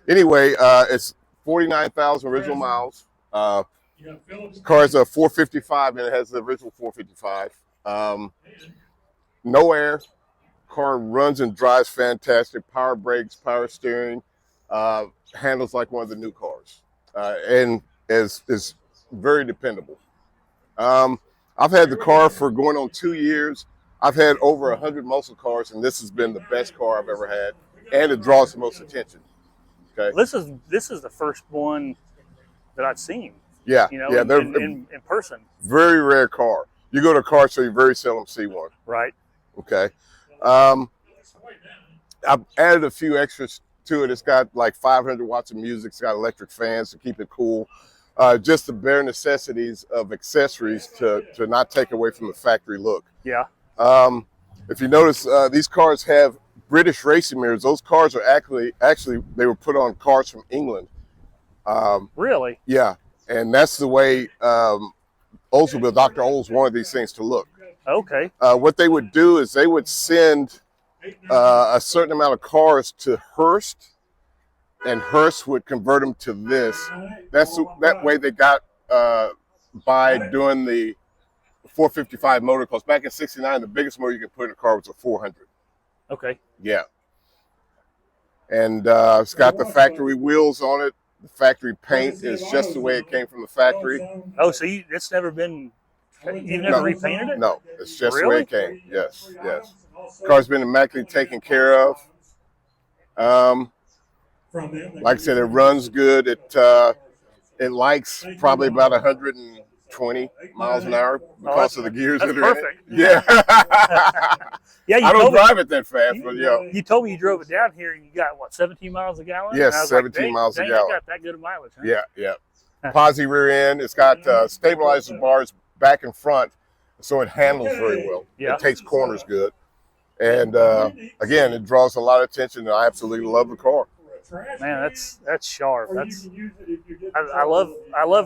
Speaker 10: Anyway, it's 49,000 original miles. Car's a 455 and it has the original 455. No air. Car runs and drives fantastic. Power brakes, power steering. Handles like one of the new cars. And is very dependable. I've had the car for going on 2 years. I've had over 100 muscle cars, and this has been the best car I've ever had, and it draws the most attention. Okay.
Speaker 1: This is the first one that I've seen.
Speaker 10: Yeah,
Speaker 1: you know,
Speaker 10: yeah, they're
Speaker 1: in person.
Speaker 10: Very rare car. You go to a car show, you very seldom see one.
Speaker 1: Right.
Speaker 10: Okay. I've added a few extras to it. It's got like 500 watts of music. It's got electric fans to keep it cool. Just the bare necessities of accessories to not take away from the factory look.
Speaker 1: Yeah.
Speaker 10: If you notice, these cars have British racing mirrors. Those cars are actually they were put on cars from England.
Speaker 1: Really?
Speaker 10: Yeah, and that's the way Oldsmobile, Dr. Olds wanted these things to look.
Speaker 1: Okay.
Speaker 10: What they would do is they would send a certain amount of cars to Hearst, and Hearst would convert them to this. That way they got by doing the 455 motor, because back in '69, the biggest motor you could put in a car was a 400.
Speaker 1: Okay.
Speaker 10: Yeah. And it's got the factory wheels on it. The factory paint is just the way it came from the factory.
Speaker 1: Oh, so it's never been, you've never repainted it?
Speaker 10: No, it's just
Speaker 1: Really?
Speaker 10: the way it came. Yes, yes. Car's been immaculately taken care of. Like I said, it runs good. It likes probably about 120 miles an hour because of the gears that are
Speaker 1: perfect.
Speaker 10: in it. Yeah.
Speaker 1: Yeah,
Speaker 10: I don't drive it that fast, but yeah.
Speaker 1: You told me you drove it down here and you got, what, 17 miles a gallon?
Speaker 10: Yes,
Speaker 1: And I was
Speaker 10: 17
Speaker 1: like,
Speaker 10: miles a
Speaker 1: dang,
Speaker 10: gallon.
Speaker 1: I got that good of mileage, huh?
Speaker 10: Yeah, yeah. Posi rear end. It's got stabilizer bars back and front, so it handles very well.
Speaker 1: Yeah.
Speaker 10: It takes corners good. And again, it draws a lot of attention, and I absolutely love the car.
Speaker 1: Man, that's sharp. I love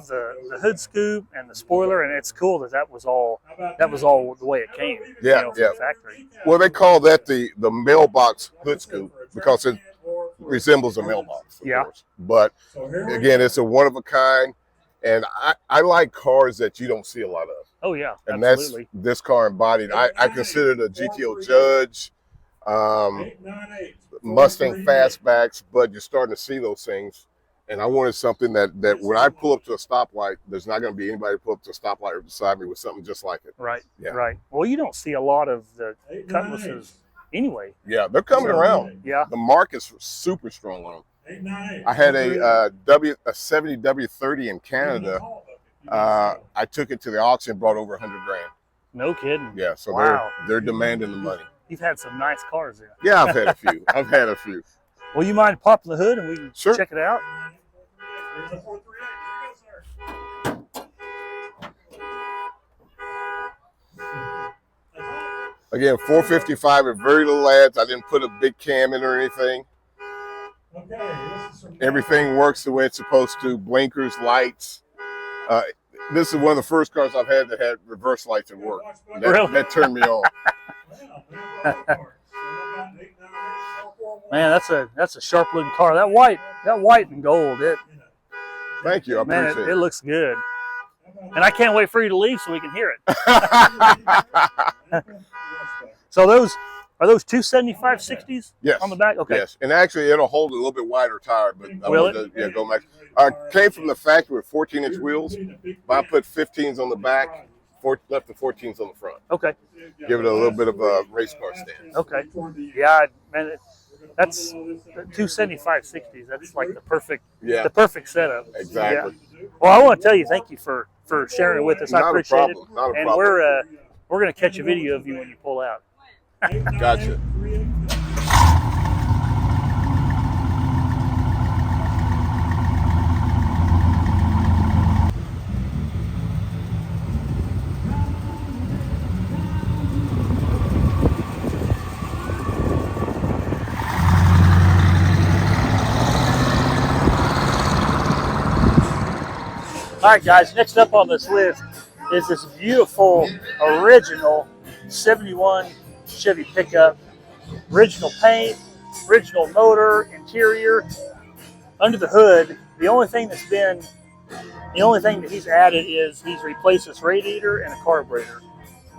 Speaker 1: the hood scoop and the spoiler, and it's cool that was all the way it came.
Speaker 10: Yeah,
Speaker 1: from
Speaker 10: yeah.
Speaker 1: the factory.
Speaker 10: Well, they call that the mailbox hood scoop because it resembles a mailbox, of course. But again, it's a one of a kind, and I like cars that you don't see a lot of.
Speaker 1: Oh yeah,
Speaker 10: and
Speaker 1: absolutely.
Speaker 10: That's this car embodied. I consider it a GTO Judge. Mustang fastbacks, but you're starting to see those things. And I wanted something that when I pull up to a stoplight, there's not going to be anybody pull up to a stoplight or beside me with something just like it.
Speaker 1: Right,
Speaker 10: Yeah.
Speaker 1: right. Well, you don't see a lot of the Cutlasses anyway.
Speaker 10: Yeah, they're coming around.
Speaker 1: Yeah.
Speaker 10: The market's super strong on them. I had a 70 W30 in Canada. I took it to the auction and brought over 100 grand.
Speaker 1: No kidding.
Speaker 10: Yeah, so
Speaker 1: Wow.
Speaker 10: they're demanding the money.
Speaker 1: You've had some nice cars there.
Speaker 10: Yeah, I've had a few. I've had a few.
Speaker 1: Well, you mind popping the hood and we can
Speaker 10: Sure.
Speaker 1: check it out?
Speaker 10: Again, 455 with very little ads. I didn't put a big cam in or anything. Everything works the way it's supposed to. Blinkers, lights. This is one of the first cars I've had that had reverse lights at work. That turned me on.
Speaker 1: Man, that's a sharp looking car. That white and gold.
Speaker 10: Thank you. I appreciate
Speaker 1: it looks good. And I can't wait for you to leave so we can hear it. So are those 275 60s
Speaker 10: Yes.
Speaker 1: on the back? Okay.
Speaker 10: Yes, and actually it'll hold a little bit wider tire, but I
Speaker 1: Will
Speaker 10: wanted to go back. Came from the factory with 14-inch wheels, but I put 15s on the back, left the 14s on the front.
Speaker 1: Okay.
Speaker 10: Give it a little bit of a race car stand.
Speaker 1: Okay. Yeah, man, that's 275 60s. That's like the perfect setup.
Speaker 10: Exactly.
Speaker 1: Yeah. Well, I want to tell you, thank you for sharing it with us. I
Speaker 10: Not a
Speaker 1: appreciate
Speaker 10: problem.
Speaker 1: it.
Speaker 10: Not a
Speaker 1: and
Speaker 10: problem.
Speaker 1: we're gonna catch a video of you when you pull out.
Speaker 10: Gotcha.
Speaker 1: All right, guys, next up on this list is this beautiful original 71 Chevy pickup. Original paint, original motor, interior. Under the hood, the only thing that he's added is he's replaced this radiator and a carburetor.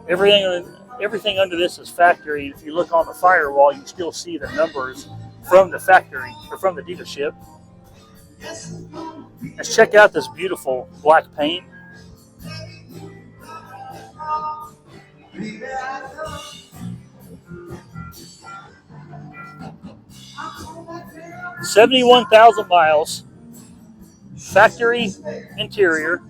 Speaker 1: Everything under this is factory. If you look on the firewall, you still see the numbers from the factory or from the dealership. Let's check out this beautiful black paint. $71,000 miles. Factory interior.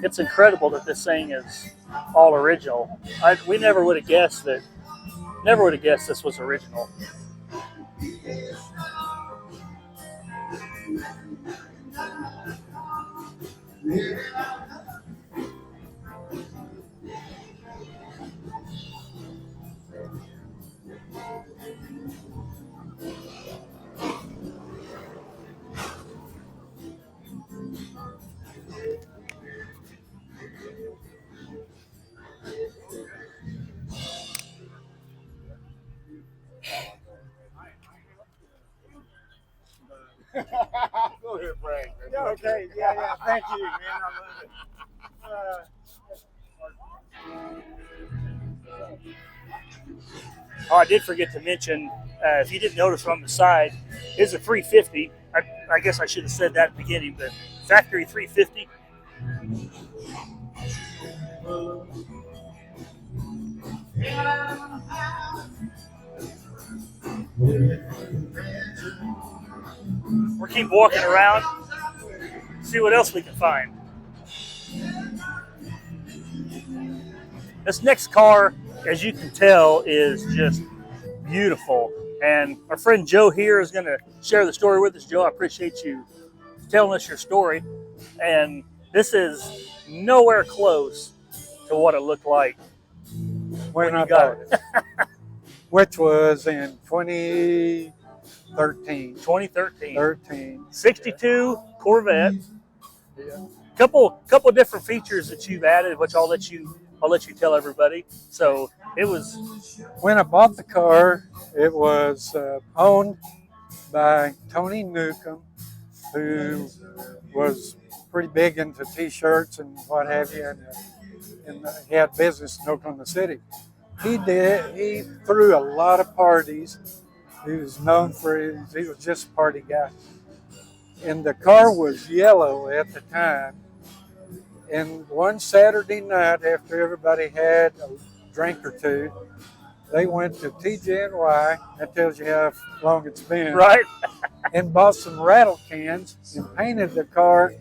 Speaker 1: It's incredible that this thing is all original. We never would have guessed that. Never would have guessed this was original.
Speaker 9: Go ahead, Frank. Yeah, okay. Yeah. Thank you, man. I love it.
Speaker 1: Oh, I did forget to mention, if you didn't notice on the side, is a 350. I guess I should have said that at the beginning, but factory 350. We'll keep walking around, see what else we can find. This next car, as you can tell, is just beautiful. And our friend Joe here is going to share the story with us. Joe, I appreciate you telling us your story. And this is nowhere close to what it looked like when
Speaker 11: I
Speaker 1: you got
Speaker 11: it. Which was in 2013.
Speaker 1: 2013. 62 Corvette. Yeah. Couple different features that you've added, which I'll let you tell everybody. So it was.
Speaker 11: When I bought the car, it was owned by Tony Newcomb, who was pretty big into T-shirts and what have you, and he had business in Oklahoma City. He threw a lot of parties. He was known for he was just a party guy. And the car was yellow at the time. And one Saturday night, after everybody had a drink or two, they went to TJ&Y. That tells you how long it's been.
Speaker 1: Right.
Speaker 11: And bought some rattle cans and painted the car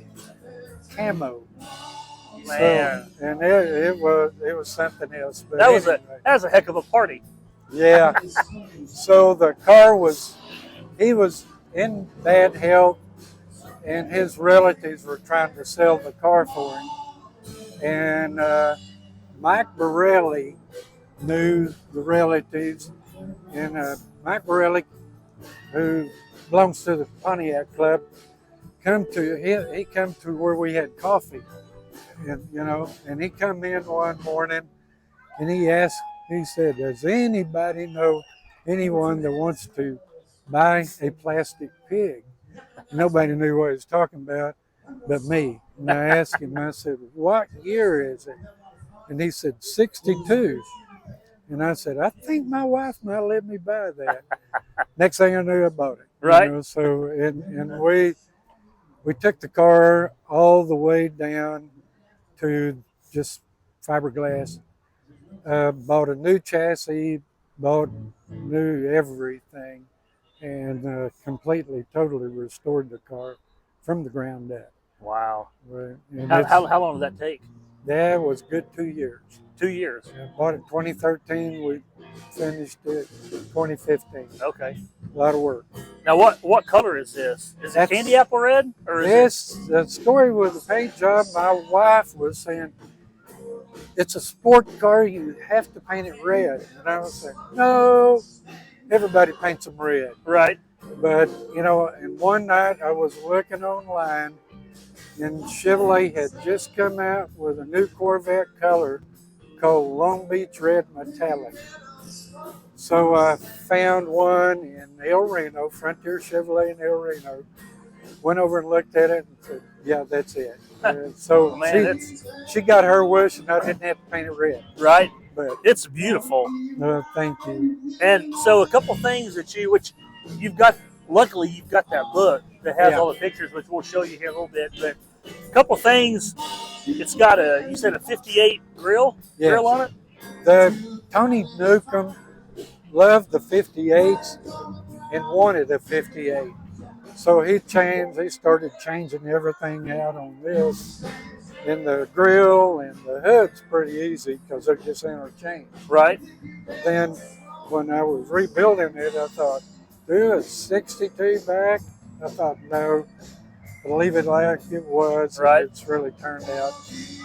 Speaker 11: camo.
Speaker 1: Man.
Speaker 11: So, and it was something else. But
Speaker 1: that was a heck of a party.
Speaker 11: Yeah. So the car he was in bad health, and his relatives were trying to sell the car for him. And Mike Borelli knew the relatives, and Mike Borelli, who belongs to the Pontiac Club, he come to where we had coffee, and he come in one morning, and he said, "Does anybody know anyone that wants to buy a plastic pig?" Nobody knew what he was talking about but me. And I asked him, I said, "What year is it?" And he said, 62. And I said, "I think my wife might let me buy that." Next thing I knew, I bought it.
Speaker 1: Right.
Speaker 11: So, and we took the car all the way down to just fiberglass. Bought a new chassis, bought new everything, and totally restored the car from the ground up.
Speaker 1: Wow.
Speaker 11: Right.
Speaker 1: How long did that take?
Speaker 11: That was good 2 years.
Speaker 1: 2 years.
Speaker 11: I bought it in 2013. We finished it 2015.
Speaker 1: Okay.
Speaker 11: A lot of work.
Speaker 1: Now, what color is this? Is it candy apple red? Or
Speaker 11: The story with the paint job, my wife was saying, "It's a sport car, you have to paint it red." And I was saying, "No, everybody paints them red.
Speaker 1: Right.
Speaker 11: But, you know, and one night I was looking online, and Chevrolet had just come out with a new Corvette color called Long Beach Red Metallic. So I found one in El Reno, Frontier Chevrolet in El Reno. Went over and looked at it and said, yeah, that's it. So
Speaker 1: Man,
Speaker 11: she got her wish, and I didn't have to paint it red.
Speaker 1: Right.
Speaker 11: But
Speaker 1: it's beautiful.
Speaker 11: Thank you.
Speaker 1: And so a couple things which you've got, luckily you've got that book that has all the pictures, which we'll show you here in a little bit. But a couple things, it's got you said a 58 grill on it?
Speaker 11: The Tony Newcomb loved the 58s and wanted a 58. So he started changing everything out on this. And the grill and the hood's pretty easy because they're just interchanged.
Speaker 1: Right.
Speaker 11: Then when I was rebuilding it, I thought, do a 62 back? I thought, no, leave it like it was.
Speaker 1: Right.
Speaker 11: And it's really turned out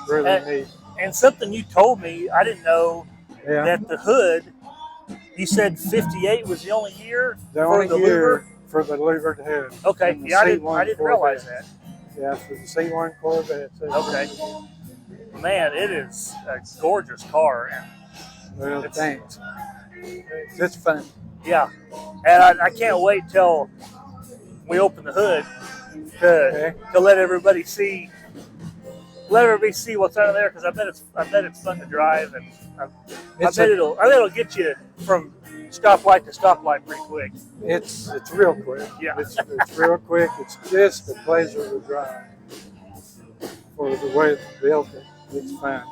Speaker 11: really neat.
Speaker 1: And something you told me, I didn't know that the hood, you said 58 was the only year
Speaker 11: for the
Speaker 1: louver?
Speaker 11: For the louvered hood.
Speaker 1: Okay, yeah, I didn't realize that.
Speaker 11: Yeah, for the C1 Corvette.
Speaker 1: Okay. Man, it is a gorgeous car.
Speaker 11: Well, thanks. It's fun.
Speaker 1: Yeah. And I can't wait till we open the hood to let everybody see what's under there, because I bet it's fun to drive, and I bet it'll get you from stoplight to stoplight pretty quick.
Speaker 11: It's real quick.
Speaker 1: Yeah.
Speaker 11: It's real quick. It's just a pleasure to drive. For the way it's built, it's fine.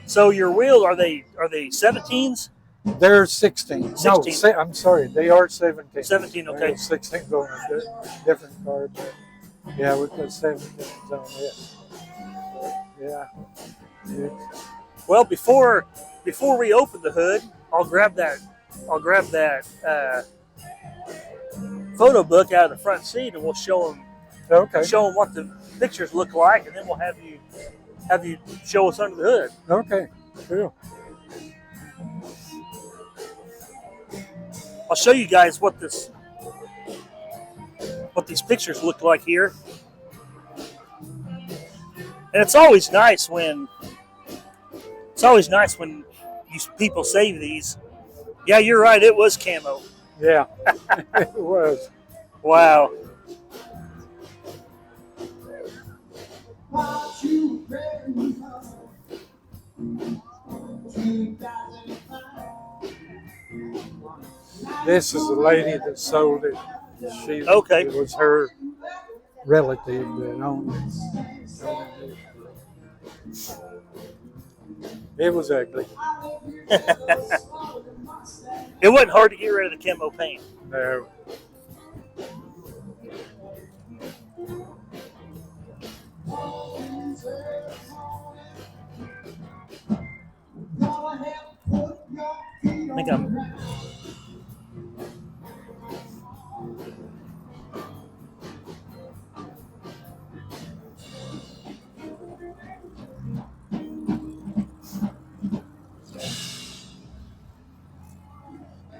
Speaker 1: So your wheels, are they 17s?
Speaker 11: They're 16.
Speaker 1: 16.
Speaker 11: No, I'm sorry, they are 17.
Speaker 1: 17, okay.
Speaker 11: 16 on a different car, but yeah, we put 17s on it. But, yeah.
Speaker 1: Well, before we open the hood, I'll grab that photo book out of the front seat, and we'll show them what the pictures look like, and then we'll have you show us under the hood.
Speaker 11: Okay, cool.
Speaker 1: I'll show you guys what these pictures look like here. And it's always nice when people save these. Yeah, you're right. It was camo.
Speaker 11: Yeah, it was.
Speaker 1: Wow.
Speaker 11: This is the lady that sold it. It was her relative that owned it. It was ugly.
Speaker 1: It wasn't hard to get rid of the camo paint.
Speaker 11: No.
Speaker 1: I think I'm.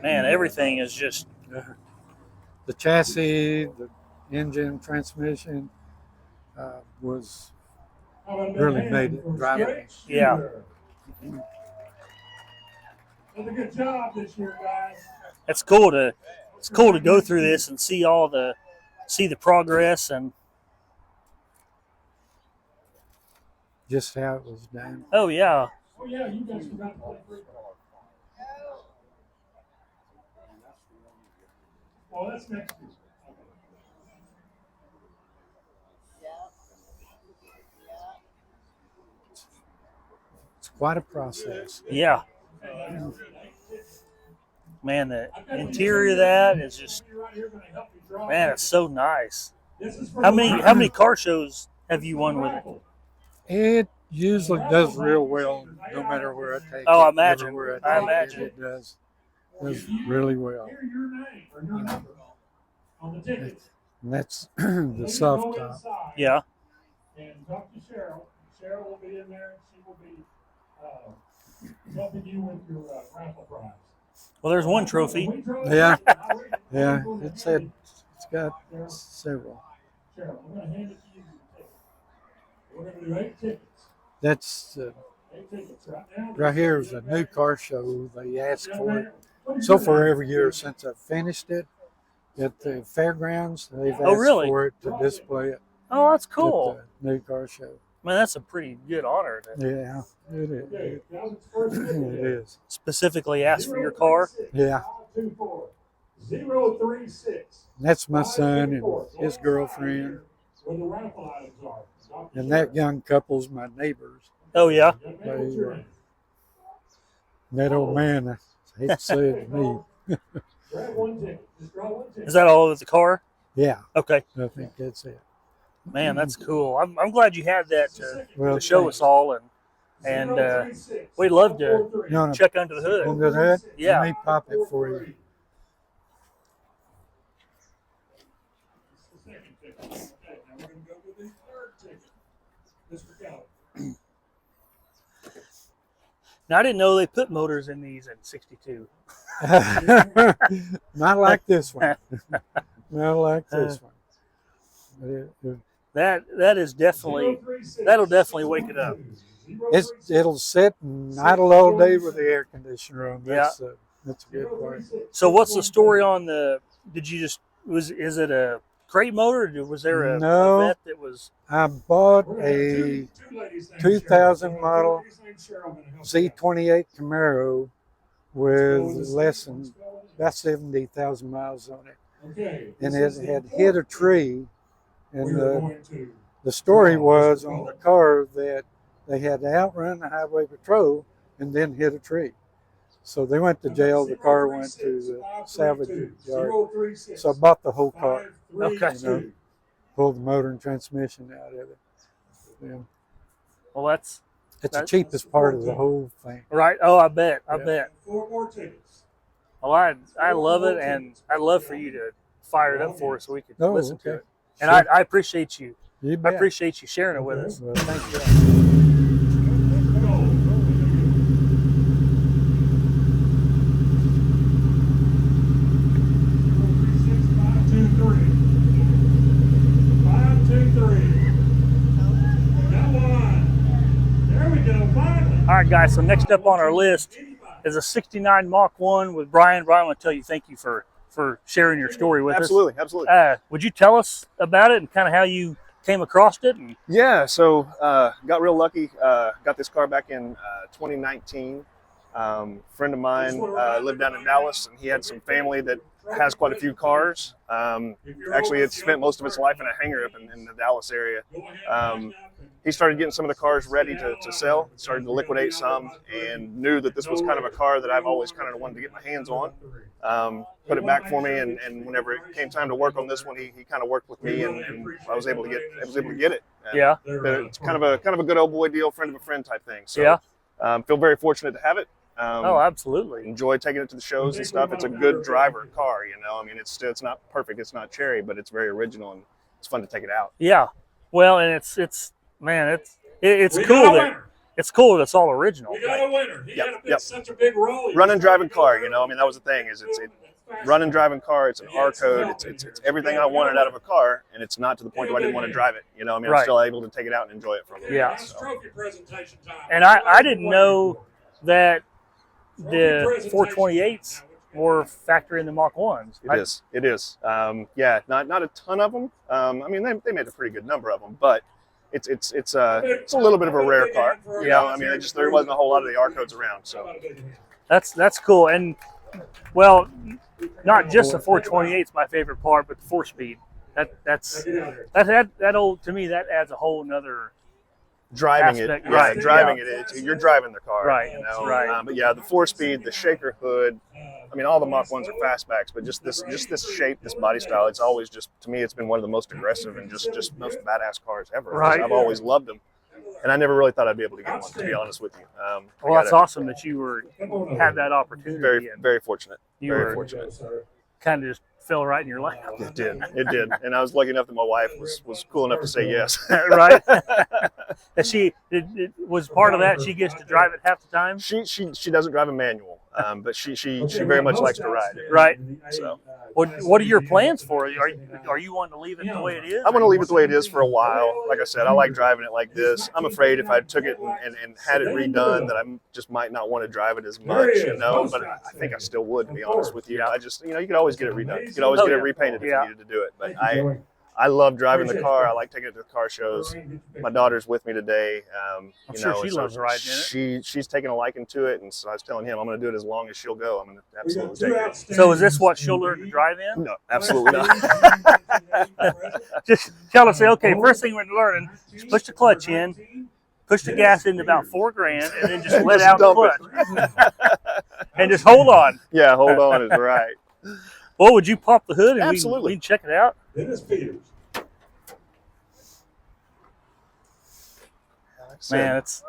Speaker 1: Man, everything is just.
Speaker 11: The chassis, the engine, transmission was really made it drivable.
Speaker 1: Yeah.
Speaker 2: Did a good job this year, guys.
Speaker 1: It's cool to go through this and see the progress and
Speaker 11: just how it was done.
Speaker 1: Oh yeah.
Speaker 2: Oh yeah, you guys forgot to play free ball. Well, that's next year.
Speaker 11: It's quite a process.
Speaker 1: Yeah. Man, the interior of that is just, man, it's so nice. How many car shows have you won with it?
Speaker 11: It usually does real well, no matter where I take it.
Speaker 1: Oh, I imagine.
Speaker 11: I imagine it does really well. And that's the soft top.
Speaker 1: Yeah.
Speaker 2: And talk to Cheryl. Cheryl will be in there. She will be helping you with your raffle prize.
Speaker 1: Well, there's one trophy.
Speaker 11: Yeah, yeah. It's got several. That's right here is a new car show. They ask for it so far every year since I finished it at the fairgrounds. They've asked for it to display it.
Speaker 1: Oh, that's cool.
Speaker 11: At the new car show.
Speaker 1: Man, that's a pretty good honor.
Speaker 11: Yeah, it is. It is.
Speaker 1: Specifically asked for your car?
Speaker 11: Yeah. That's my son and his girlfriend. And that young couple's my neighbors.
Speaker 1: Oh, yeah?
Speaker 11: That old man, I hate to say it to me.
Speaker 1: Is that all of the car?
Speaker 11: Yeah.
Speaker 1: Okay.
Speaker 11: I think that's it.
Speaker 1: Man, that's cool. I'm glad you had that to show us all, and we'd love to check under the hood.
Speaker 11: Under the hood?
Speaker 1: Yeah.
Speaker 11: Let me pop it for you.
Speaker 1: Now, I didn't know they put motors in these in '62.
Speaker 11: Not like this one. Not like this one.
Speaker 1: That is definitely, that'll definitely wake it up.
Speaker 11: It'll sit and idle all day with the air conditioner on. That's a good part.
Speaker 1: So what's the story on the? Did you just is it a crate motor? Or was there a vet that was?
Speaker 11: I bought a 2000 model C28 Camaro with less than about 70,000 miles on it, and it had hit a tree. And the story was on the car that they had to outrun the highway patrol and then hit a tree. So they went to jail. The car went to the salvage yard. So I bought the whole car.
Speaker 1: Okay.
Speaker 11: Pulled the motor and transmission out of it. Yeah.
Speaker 1: Well,
Speaker 11: it's the cheapest part of the whole thing.
Speaker 1: Right. Oh, I bet. I bet. Well, I love it, and I'd love for you to fire it up for us so we could listen to it. And I appreciate you. I appreciate you sharing it with us.
Speaker 11: Well, thank you.
Speaker 1: All right, guys, so next up on our list is a 69 Mach 1 with Brian. Brian, I want to tell you thank you for sharing your story with us.
Speaker 12: Absolutely.
Speaker 1: Would you tell us about it and kind of how you came across it?
Speaker 12: Yeah, so got real lucky. Got this car back in 2019. Friend of mine lived down in Dallas, and he had some family that has quite a few cars. Actually, it spent most of its life in a hangar up in the Dallas area. He started getting some of the cars ready to sell, started to liquidate some, and knew that this was kind of a car that I've always kind of wanted to get my hands on. Put it back for me, and whenever it came time to work on this one, he kind of worked with me, and I was able to get it.
Speaker 1: Yeah.
Speaker 12: It's kind of a good old boy deal, friend of a friend type thing. So, feel very fortunate to have it.
Speaker 1: Oh, absolutely.
Speaker 12: Enjoy taking it to the shows and stuff. It's a good driver car, you know. I mean, it's not perfect, it's not cherry, but it's very original, and it's fun to take it out.
Speaker 1: Yeah. Well, and it's cool that it's all original.
Speaker 2: We got a winner. He had such a big role.
Speaker 12: Run and driving car, you know. I mean, that was the thing. It's run and driving car. It's an R code. It's everything I wanted out of a car, and it's not to the point where I didn't want to drive it. You know, I mean, I'm still able to take it out and enjoy it for a little bit.
Speaker 1: Yeah.
Speaker 12: So.
Speaker 2: Trophy presentation time.
Speaker 1: And I didn't know that the 428s were factory in the Mach 1s.
Speaker 12: It is. Yeah, not a ton of them. I mean, they made a pretty good number of them, but it's a little bit of a rare car. You know, I mean, there wasn't a whole lot of the R codes around, so.
Speaker 1: That's cool. And well, not just the 428's my favorite part, but the 4-speed. That old, to me, that adds a whole nother
Speaker 12: driving
Speaker 1: aspect.
Speaker 12: It, yeah, right, driving it. You're driving the car,
Speaker 1: right?
Speaker 12: You know,
Speaker 1: right.
Speaker 12: But yeah, the 4-speed, the shaker hood. I mean, all the Mach 1s are fastbacks, but just this shape, this body style. It's always just, to me, it's been one of the most aggressive and just most badass cars ever.
Speaker 1: Right.
Speaker 12: I've always loved them, and I never really thought I'd be able to get one. To be honest with you.
Speaker 1: Well, that's awesome that you had that opportunity.
Speaker 12: Very fortunate.
Speaker 1: Very fortunate. Kind of just fell right in your lap.
Speaker 12: It did, and I was lucky enough that my wife was cool enough to say yes.
Speaker 1: Right. And she was part of that. She gets to drive it half the time.
Speaker 12: She doesn't drive a manual. but she very much likes to ride it.
Speaker 1: Right.
Speaker 12: So,
Speaker 1: what are your plans for it? Are you wanting to leave it the way it is?
Speaker 12: I want to leave it the way it is for a while. Like I said, I like driving it like this. I'm afraid if I took it and had it redone that I just might not want to drive it as much, you know. But I think I still would, to be honest with you. I just, you know, you could always get it redone. You could always get it repainted if you needed to do it. But I love driving the car. I like taking it to the car shows. My daughter's with me today.
Speaker 1: I'm sure she loves riding in
Speaker 12: it. She's taken a liking to it, and so I was telling him I'm going to do it as long as she'll go. I'm going to absolutely take it.
Speaker 1: So is this what she'll learn to drive in?
Speaker 12: No, absolutely not.
Speaker 1: Just tell her, say, okay, first thing we're learning is push the clutch in, push the gas into about $4,000, and then just let out the clutch. And just hold on.
Speaker 12: Yeah, hold on is right.
Speaker 1: Well, would you pop the hood and
Speaker 12: absolutely.
Speaker 1: we can check it out?
Speaker 2: Dennis Peters.
Speaker 1: Man, it's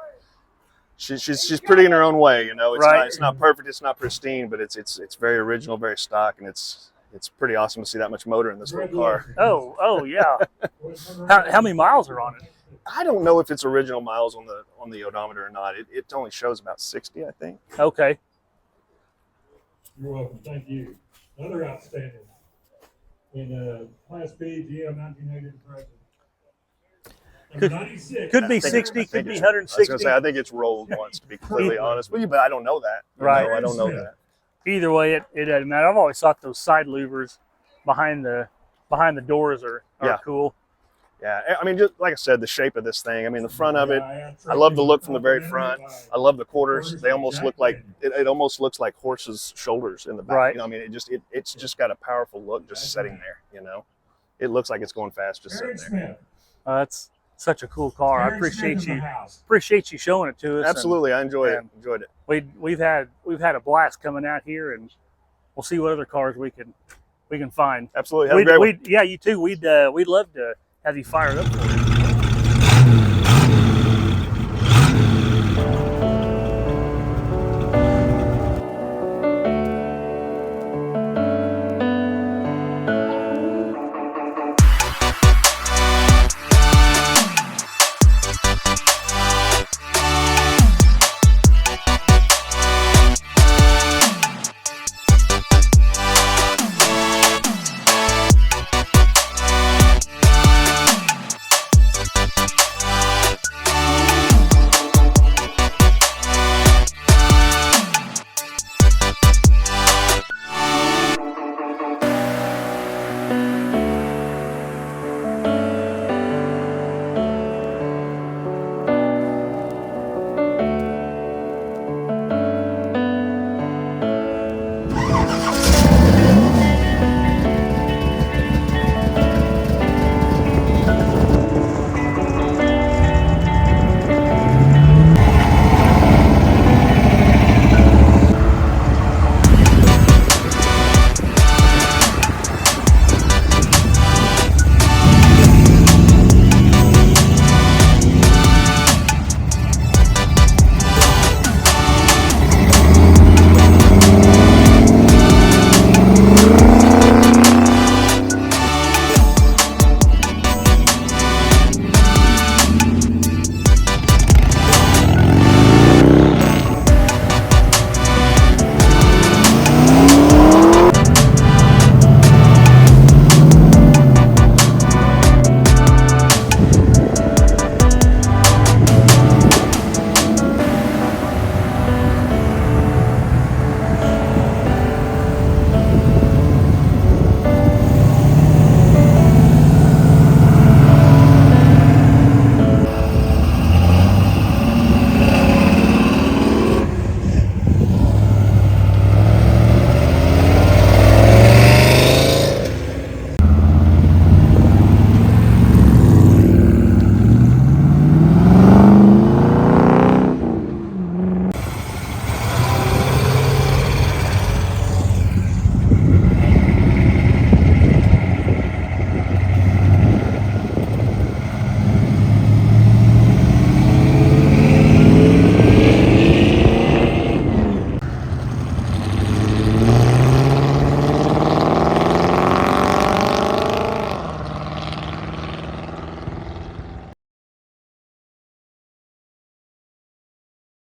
Speaker 12: she's pretty in her own way, you know.
Speaker 1: Right.
Speaker 12: It's not perfect, it's not pristine, but it's very original, very stock, and it's pretty awesome to see that much motor in this little car.
Speaker 1: Oh yeah. How many miles are on it?
Speaker 12: I don't know if it's original miles on the odometer or not. It only shows about 60, I think.
Speaker 1: Okay.
Speaker 2: You're welcome. Thank you. Another outstanding in Class B GM 1980 present.
Speaker 1: Could be 60, could be 160.
Speaker 12: I was going to say, I think it's rolled once, to be completely honest with you, but I don't know that.
Speaker 1: Right.
Speaker 12: I don't know that.
Speaker 1: Either way, it doesn't matter. I've always thought those side louvers behind the doors are cool.
Speaker 12: Yeah, I mean, just like I said, the shape of this thing. I mean, the front of it, I love the look from the very front. I love the quarters. They almost look like it almost looks like horses' shoulders in the back.
Speaker 1: Right.
Speaker 12: You know, I mean, it's just got a powerful look just sitting there. You know, it looks like it's going fast just sitting there.
Speaker 1: That's such a cool car. I appreciate you showing it to us.
Speaker 12: Absolutely, I enjoyed it.
Speaker 1: We've had a blast coming out here, and we'll see what other cars we can find.
Speaker 12: Absolutely, have a great one.
Speaker 1: Yeah, you too. We'd love to have you fired up for it.